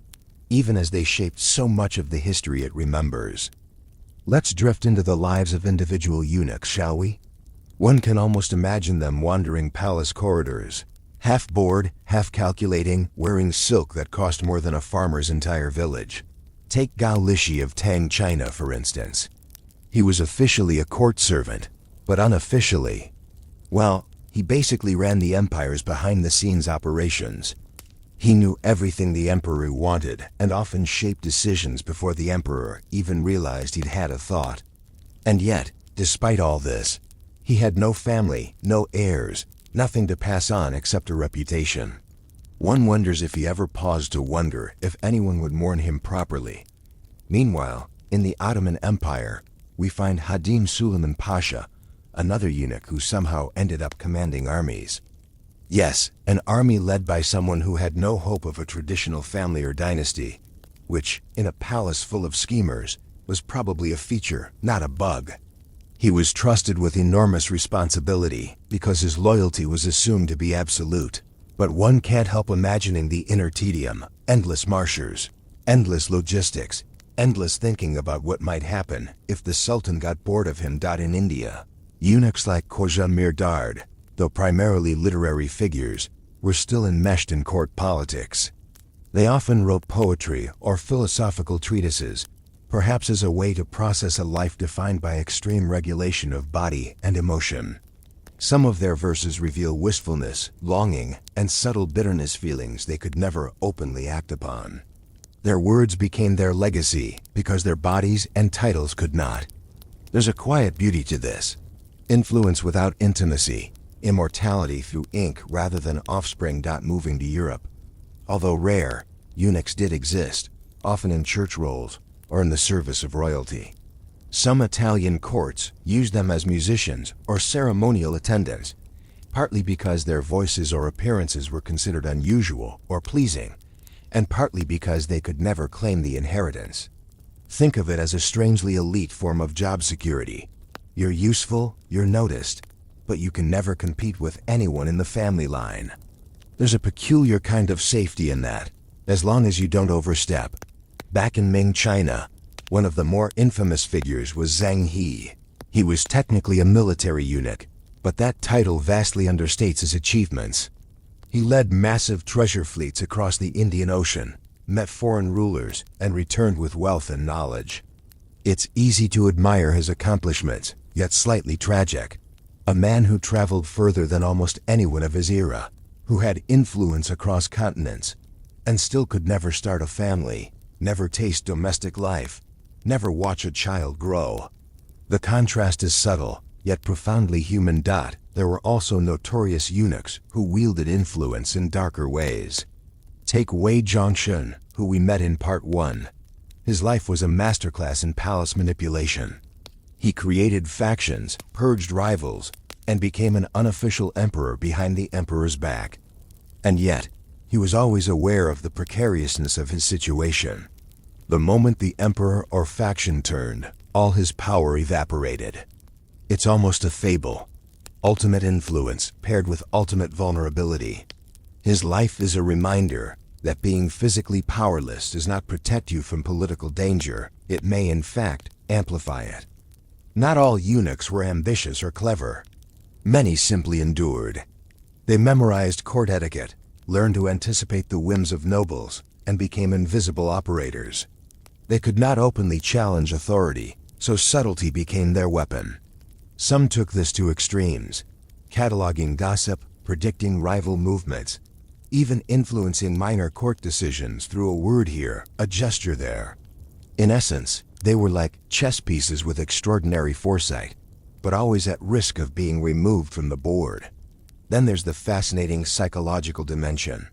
even as they shaped so much of the history it remembers. Let's drift into the lives of individual eunuchs, shall we? One can almost imagine them wandering palace corridors, half bored, half calculating, wearing silk that cost more than a farmer's entire village. Take Gao Lishi of Tang, China, for instance. He was officially a court servant, but unofficially, well, he basically ran the empire's behind-the-scenes operations. He knew everything the emperor wanted and often shaped decisions before the emperor even realized he'd had a thought. And yet, despite all this, he had no family, no heirs, nothing to pass on except a reputation. One wonders if he ever paused to wonder if anyone would mourn him properly. Meanwhile, in the Ottoman Empire, we find Hadim Suleiman Pasha, another eunuch who somehow ended up commanding armies. Yes, an army led by someone who had no hope of a traditional family or dynasty, which, in a palace full of schemers, was probably a feature, not a bug. He was trusted with enormous responsibility because his loyalty was assumed to be absolute. But one can't help imagining the inner tedium, endless marchers, endless logistics, endless thinking about what might happen if the Sultan got bored of him. In India, eunuchs like Khoja Mirdad, though primarily literary figures, were still enmeshed in court politics. They often wrote poetry or philosophical treatises, perhaps as a way to process a life defined by extreme regulation of body and emotion. Some of their verses reveal wistfulness, longing, and subtle bitterness, feelings they could never openly act upon. Their words became their legacy because their bodies and titles could not. There's a quiet beauty to this. Influence without intimacy, immortality through ink rather than offspring. Moving to Europe. Although rare, eunuchs did exist, often in church roles or in the service of royalty. Some Italian courts used them as musicians or ceremonial attendants, partly because their voices or appearances were considered unusual or pleasing, and partly because they could never claim the inheritance. Think of it as a strangely elite form of job security. You're useful, you're noticed, but you can never compete with anyone in the family line. There's a peculiar kind of safety in that, as long as you don't overstep. Back in Ming China, one of the more infamous figures was Zhang He. He was technically a military eunuch, But that title vastly understates his achievements. He led massive treasure fleets across the Indian Ocean, met foreign rulers, and returned with wealth and knowledge. It's easy to admire his accomplishments, yet slightly tragic. A man who traveled further than almost anyone of his era, who had influence across continents, and still could never start a family, never taste domestic life, never watch a child grow. The contrast is subtle, yet profoundly human. There were also notorious eunuchs who wielded influence in darker ways. Take Wei Zhongshun, who we met in Part 1. His life was a masterclass in palace manipulation. He created factions, purged rivals, and became an unofficial emperor behind the emperor's back. And yet, he was always aware of the precariousness of his situation. The moment the emperor or faction turned, all his power evaporated. It's almost a fable. Ultimate influence paired with ultimate vulnerability. His life is a reminder that being physically powerless does not protect you from political danger. It may, in fact, amplify it. Not all eunuchs were ambitious or clever. Many simply endured. They memorized court etiquette, learned to anticipate the whims of nobles, and became invisible operators. They could not openly challenge authority, so subtlety became their weapon. Some took this to extremes, cataloging gossip, predicting rival movements, even influencing minor court decisions through a word here, a gesture there. In essence, they were like chess pieces with extraordinary foresight, but always at risk of being removed from the board. Then there's the fascinating psychological dimension.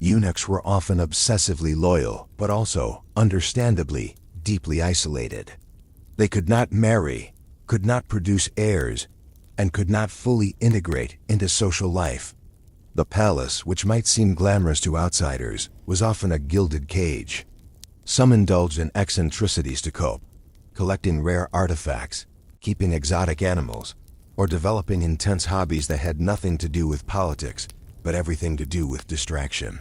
Eunuchs were often obsessively loyal, but also, understandably, deeply isolated. They could not marry, could not produce heirs, and could not fully integrate into social life. The palace, which might seem glamorous to outsiders, was often a gilded cage. Some indulged in eccentricities to cope, collecting rare artifacts, keeping exotic animals, or developing intense hobbies that had nothing to do with politics, but everything to do with distraction.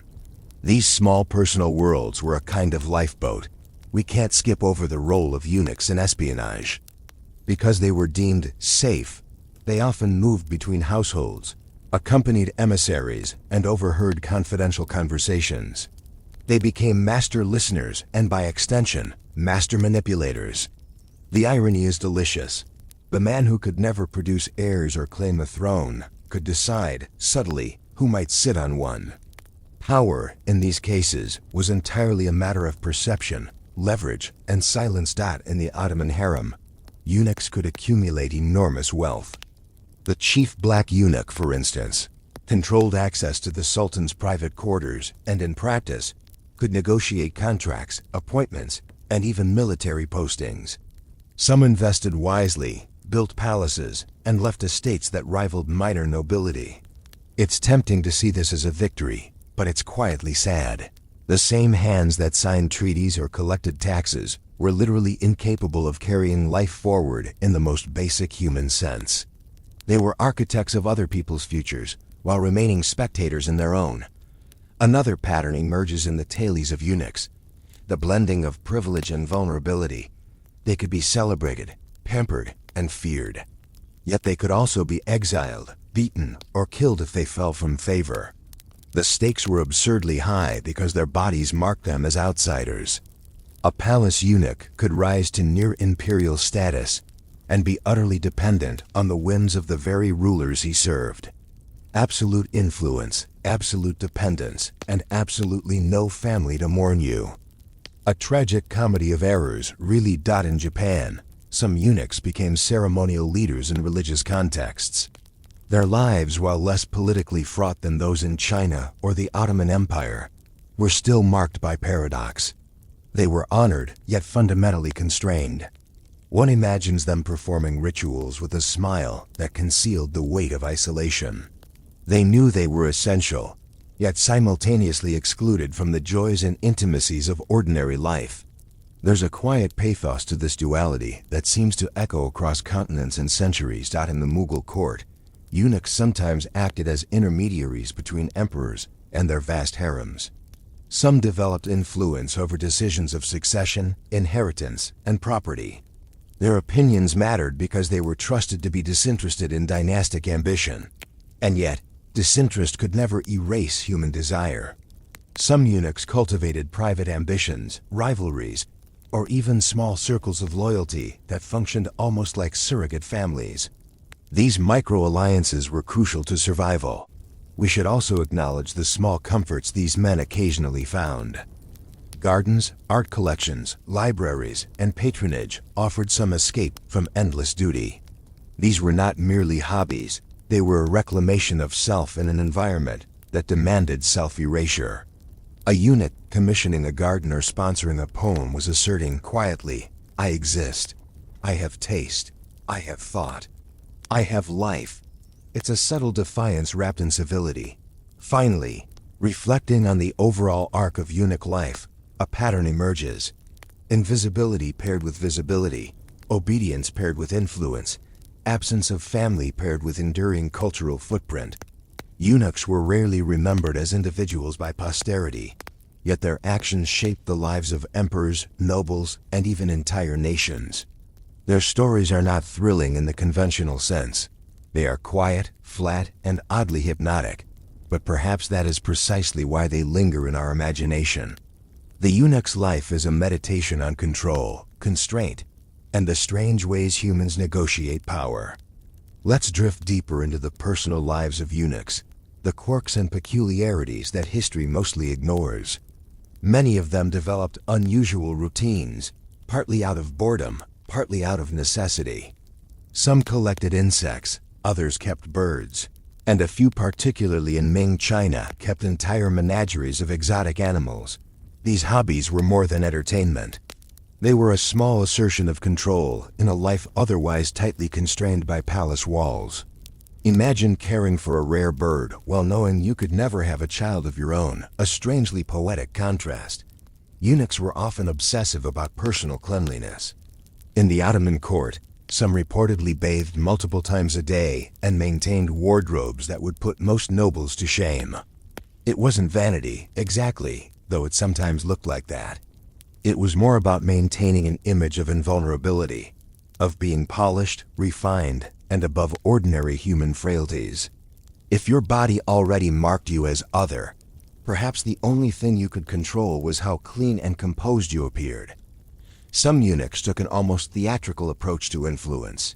These small personal worlds were a kind of lifeboat. We can't skip over the role of eunuchs in espionage. Because they were deemed safe, they often moved between households, accompanied emissaries, and overheard confidential conversations. They became master listeners and, by extension, master manipulators. The irony is delicious. The man who could never produce heirs or claim a throne could decide, subtly, who might sit on one. Power, in these cases, was entirely a matter of perception, leverage, and silence. In the Ottoman harem, eunuchs could accumulate enormous wealth. The chief black eunuch, for instance, controlled access to the sultan's private quarters and, in practice, could negotiate contracts, appointments, and even military postings. Some invested wisely, built palaces, and left estates that rivaled minor nobility. It's tempting to see this as a victory, but it's quietly sad. The same hands that signed treaties or collected taxes were literally incapable of carrying life forward in the most basic human sense. They were architects of other people's futures, while remaining spectators in their own. Another pattern emerges in the tales of eunuchs, the blending of privilege and vulnerability. They could be celebrated, pampered, and feared. Yet they could also be exiled, beaten, or killed if they fell from favor. The stakes were absurdly high because their bodies marked them as outsiders. A palace eunuch could rise to near imperial status and be utterly dependent on the whims of the very rulers he served. Absolute influence, absolute dependence, and absolutely no family to mourn you. A tragic comedy of errors, really. In Japan, some eunuchs became ceremonial leaders in religious contexts. Their lives, while less politically fraught than those in China or the Ottoman Empire, were still marked by paradox. They were honored, yet fundamentally constrained. One imagines them performing rituals with a smile that concealed the weight of isolation. They knew they were essential, yet simultaneously excluded from the joys and intimacies of ordinary life. There's a quiet pathos to this duality that seems to echo across continents and centuries. In the Mughal court, eunuchs sometimes acted as intermediaries between emperors and their vast harems. Some developed influence over decisions of succession, inheritance, and property. Their opinions mattered because they were trusted to be disinterested in dynastic ambition. And yet, disinterest could never erase human desire. Some eunuchs cultivated private ambitions, rivalries, or even small circles of loyalty that functioned almost like surrogate families. These micro-alliances were crucial to survival. We should also acknowledge the small comforts these men occasionally found. Gardens, art collections, libraries, and patronage offered some escape from endless duty. These were not merely hobbies, they were a reclamation of self in an environment that demanded self-erasure. A eunuch commissioning a garden or sponsoring a poem was asserting quietly, "I exist. I have taste. I have thought. I have life." It's a subtle defiance wrapped in civility. Finally, reflecting on the overall arc of eunuch life, a pattern emerges. Invisibility paired with visibility, obedience paired with influence, absence of family paired with enduring cultural footprint. Eunuchs were rarely remembered as individuals by posterity, yet their actions shaped the lives of emperors, nobles, and even entire nations. Their stories are not thrilling in the conventional sense. They are quiet, flat, and oddly hypnotic, but perhaps that is precisely why they linger in our imagination. The eunuch's life is a meditation on control, constraint, and the strange ways humans negotiate power. Let's drift deeper into the personal lives of eunuchs, the quirks and peculiarities that history mostly ignores. Many of them developed unusual routines, partly out of boredom, partly out of necessity. Some collected insects, others kept birds, and a few, particularly in Ming China, kept entire menageries of exotic animals. These hobbies were more than entertainment. They were a small assertion of control in a life otherwise tightly constrained by palace walls. Imagine caring for a rare bird while knowing you could never have a child of your own, a strangely poetic contrast. Eunuchs were often obsessive about personal cleanliness. In the Ottoman court, some reportedly bathed multiple times a day and maintained wardrobes that would put most nobles to shame. It wasn't vanity, exactly, though it sometimes looked like that. It was more about maintaining an image of invulnerability, of being polished, refined, and above ordinary human frailties. If your body already marked you as other, perhaps the only thing you could control was how clean and composed you appeared. Some eunuchs took an almost theatrical approach to influence.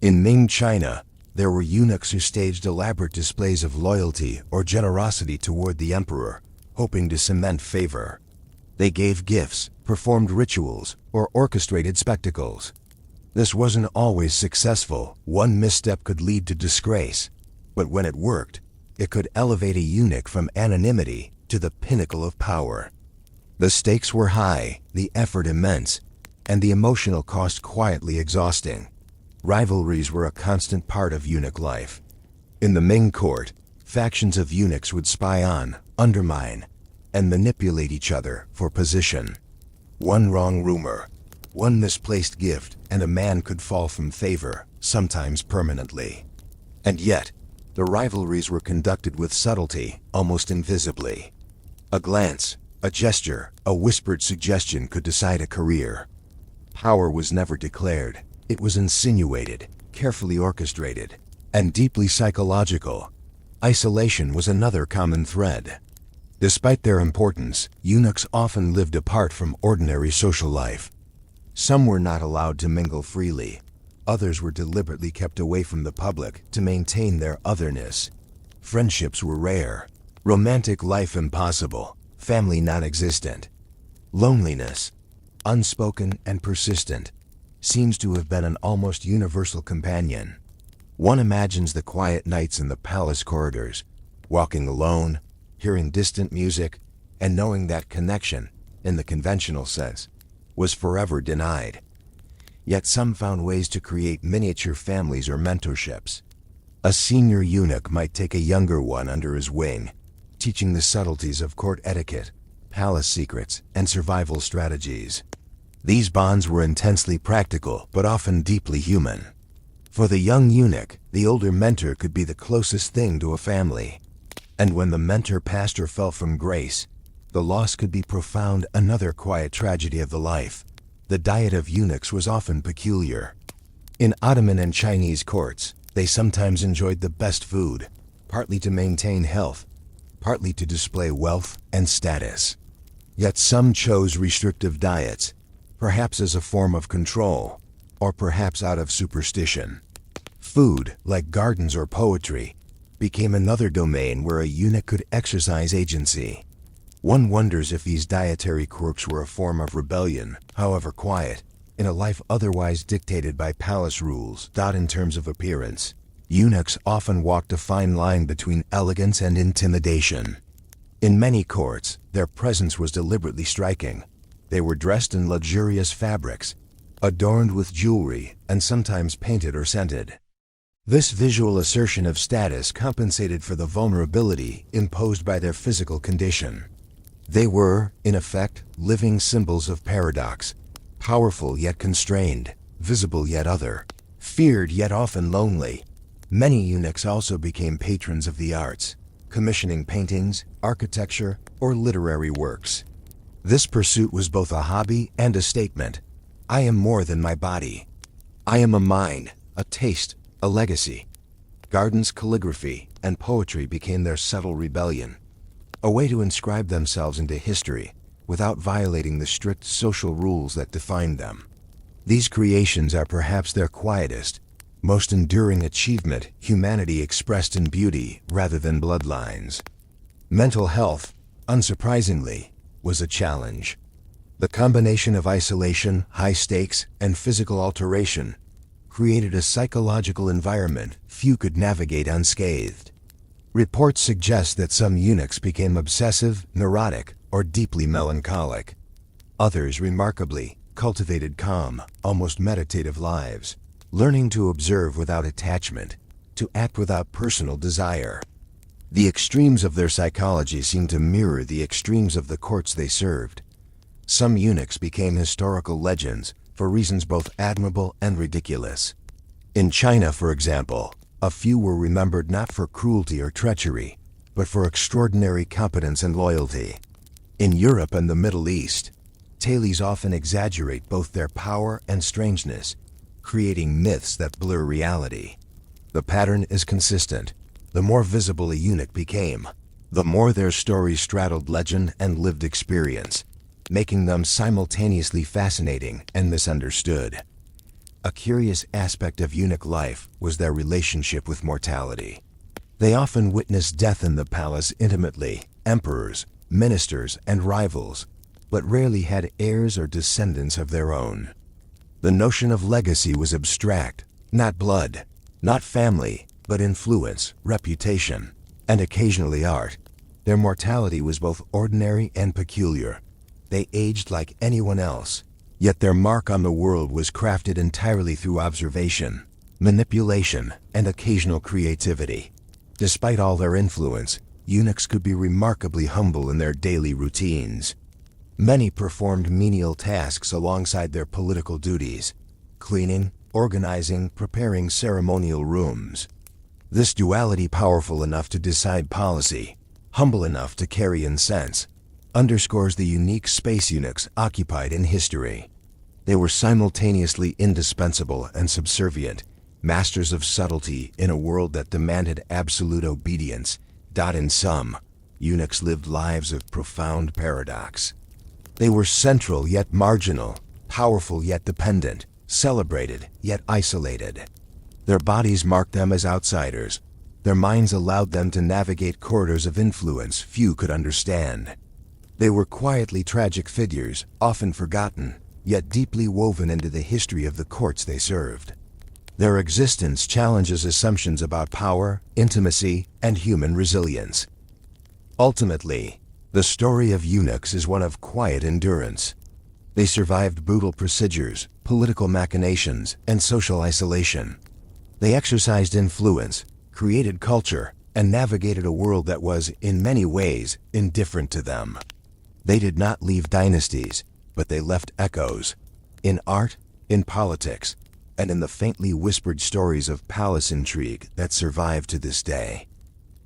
In Ming China, there were eunuchs who staged elaborate displays of loyalty or generosity toward the emperor, hoping to cement favor. They gave gifts, performed rituals, or orchestrated spectacles. This wasn't always successful. One misstep could lead to disgrace. But when it worked, it could elevate a eunuch from anonymity to the pinnacle of power. The stakes were high, the effort immense, and the emotional cost quietly exhausting. Rivalries were a constant part of eunuch life. In the Ming court, factions of eunuchs would spy on, undermine, and manipulate each other for position. One wrong rumor, one misplaced gift, and a man could fall from favor, sometimes permanently. And yet, the rivalries were conducted with subtlety, almost invisibly. A glance, a gesture, a whispered suggestion could decide a career. Power was never declared. It was insinuated, carefully orchestrated, and deeply psychological. Isolation was another common thread. Despite their importance, eunuchs often lived apart from ordinary social life. Some were not allowed to mingle freely. Others were deliberately kept away from the public to maintain their otherness. Friendships were rare, romantic life impossible, family non-existent. Loneliness, unspoken and persistent, seems to have been an almost universal companion. One imagines the quiet nights in the palace corridors, walking alone, hearing distant music, and knowing that connection, in the conventional sense, was forever denied. Yet some found ways to create miniature families or mentorships. A senior eunuch might take a younger one under his wing, teaching the subtleties of court etiquette, palace secrets, and survival strategies. These bonds were intensely practical, but often deeply human. For the young eunuch, the older mentor could be the closest thing to a family. And when the mentor passed or fell from grace, the loss could be profound, another quiet tragedy of the life. The diet of eunuchs was often peculiar. In Ottoman and Chinese courts, they sometimes enjoyed the best food, partly to maintain health, partly to display wealth and status. Yet some chose restrictive diets, perhaps as a form of control, or perhaps out of superstition. Food, like gardens or poetry, became another domain where a eunuch could exercise agency. One wonders if these dietary quirks were a form of rebellion, however quiet, in a life otherwise dictated by palace rules. In terms of appearance, eunuchs often walked a fine line between elegance and intimidation. In many courts, their presence was deliberately striking. They were dressed in luxurious fabrics, adorned with jewelry, and sometimes painted or scented. This visual assertion of status compensated for the vulnerability imposed by their physical condition. They were, in effect, living symbols of paradox, powerful yet constrained, visible yet other, feared yet often lonely. Many eunuchs also became patrons of the arts, commissioning paintings, architecture, or literary works. This pursuit was both a hobby and a statement. I am more than my body. I am a mind, a taste, a legacy. Gardens, calligraphy, and poetry became their subtle rebellion, a way to inscribe themselves into history without violating the strict social rules that defined them. These creations are perhaps their quietest, most enduring achievement, humanity expressed in beauty rather than bloodlines. Mental health, unsurprisingly, was a challenge. The combination of isolation, high stakes, and physical alteration created a psychological environment few could navigate unscathed. Reports suggest that some eunuchs became obsessive, neurotic, or deeply melancholic. Others, remarkably, cultivated calm, almost meditative lives, learning to observe without attachment, to act without personal desire. The extremes of their psychology seemed to mirror the extremes of the courts they served. Some eunuchs became historical legends for reasons both admirable and ridiculous. In China, for example, a few were remembered not for cruelty or treachery, but for extraordinary competence and loyalty. In Europe and the Middle East, tales often exaggerate both their power and strangeness, creating myths that blur reality. The pattern is consistent. The more visible a eunuch became, the more their stories straddled legend and lived experience, making them simultaneously fascinating and misunderstood. A curious aspect of eunuch life was their relationship with mortality. They often witnessed death in the palace intimately, emperors, ministers, and rivals, but rarely had heirs or descendants of their own. The notion of legacy was abstract, not blood, not family, but influence, reputation, and occasionally art. Their mortality was both ordinary and peculiar. They aged like anyone else, yet their mark on the world was crafted entirely through observation, manipulation, and occasional creativity. Despite all their influence, eunuchs could be remarkably humble in their daily routines. Many performed menial tasks alongside their political duties, cleaning, organizing, preparing ceremonial rooms. This duality, powerful enough to decide policy, humble enough to carry incense, underscores the unique space eunuchs occupied in history. They were simultaneously indispensable and subservient, masters of subtlety in a world that demanded absolute obedience. In sum, eunuchs lived lives of profound paradox. They were central yet marginal, powerful yet dependent, celebrated yet isolated. Their bodies marked them as outsiders. Their minds allowed them to navigate corridors of influence few could understand. They were quietly tragic figures, often forgotten, yet deeply woven into the history of the courts they served. Their existence challenges assumptions about power, intimacy, and human resilience. Ultimately, the story of eunuchs is one of quiet endurance. They survived brutal procedures, political machinations, and social isolation. They exercised influence, created culture, and navigated a world that was, in many ways, indifferent to them. They did not leave dynasties, but they left echoes. In art, in politics, and in the faintly whispered stories of palace intrigue that survive to this day.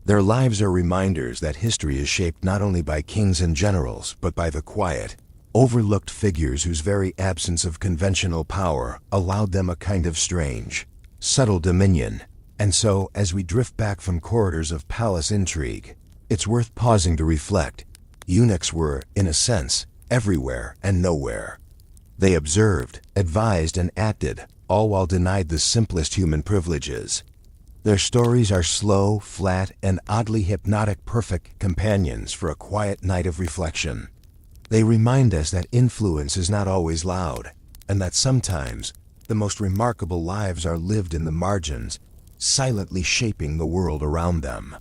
Their lives are reminders that history is shaped not only by kings and generals, but by the quiet, overlooked figures whose very absence of conventional power allowed them a kind of strange, subtle dominion. And so, as we drift back from corridors of palace intrigue, it's worth pausing to reflect. Eunuchs were, in a sense, everywhere and nowhere. They observed, advised, and acted, all while denied the simplest human privileges. Their stories are slow, flat, and oddly hypnotic, perfect companions for a quiet night of reflection. They remind us that influence is not always loud, and that sometimes the most remarkable lives are lived in the margins, silently shaping the world around them.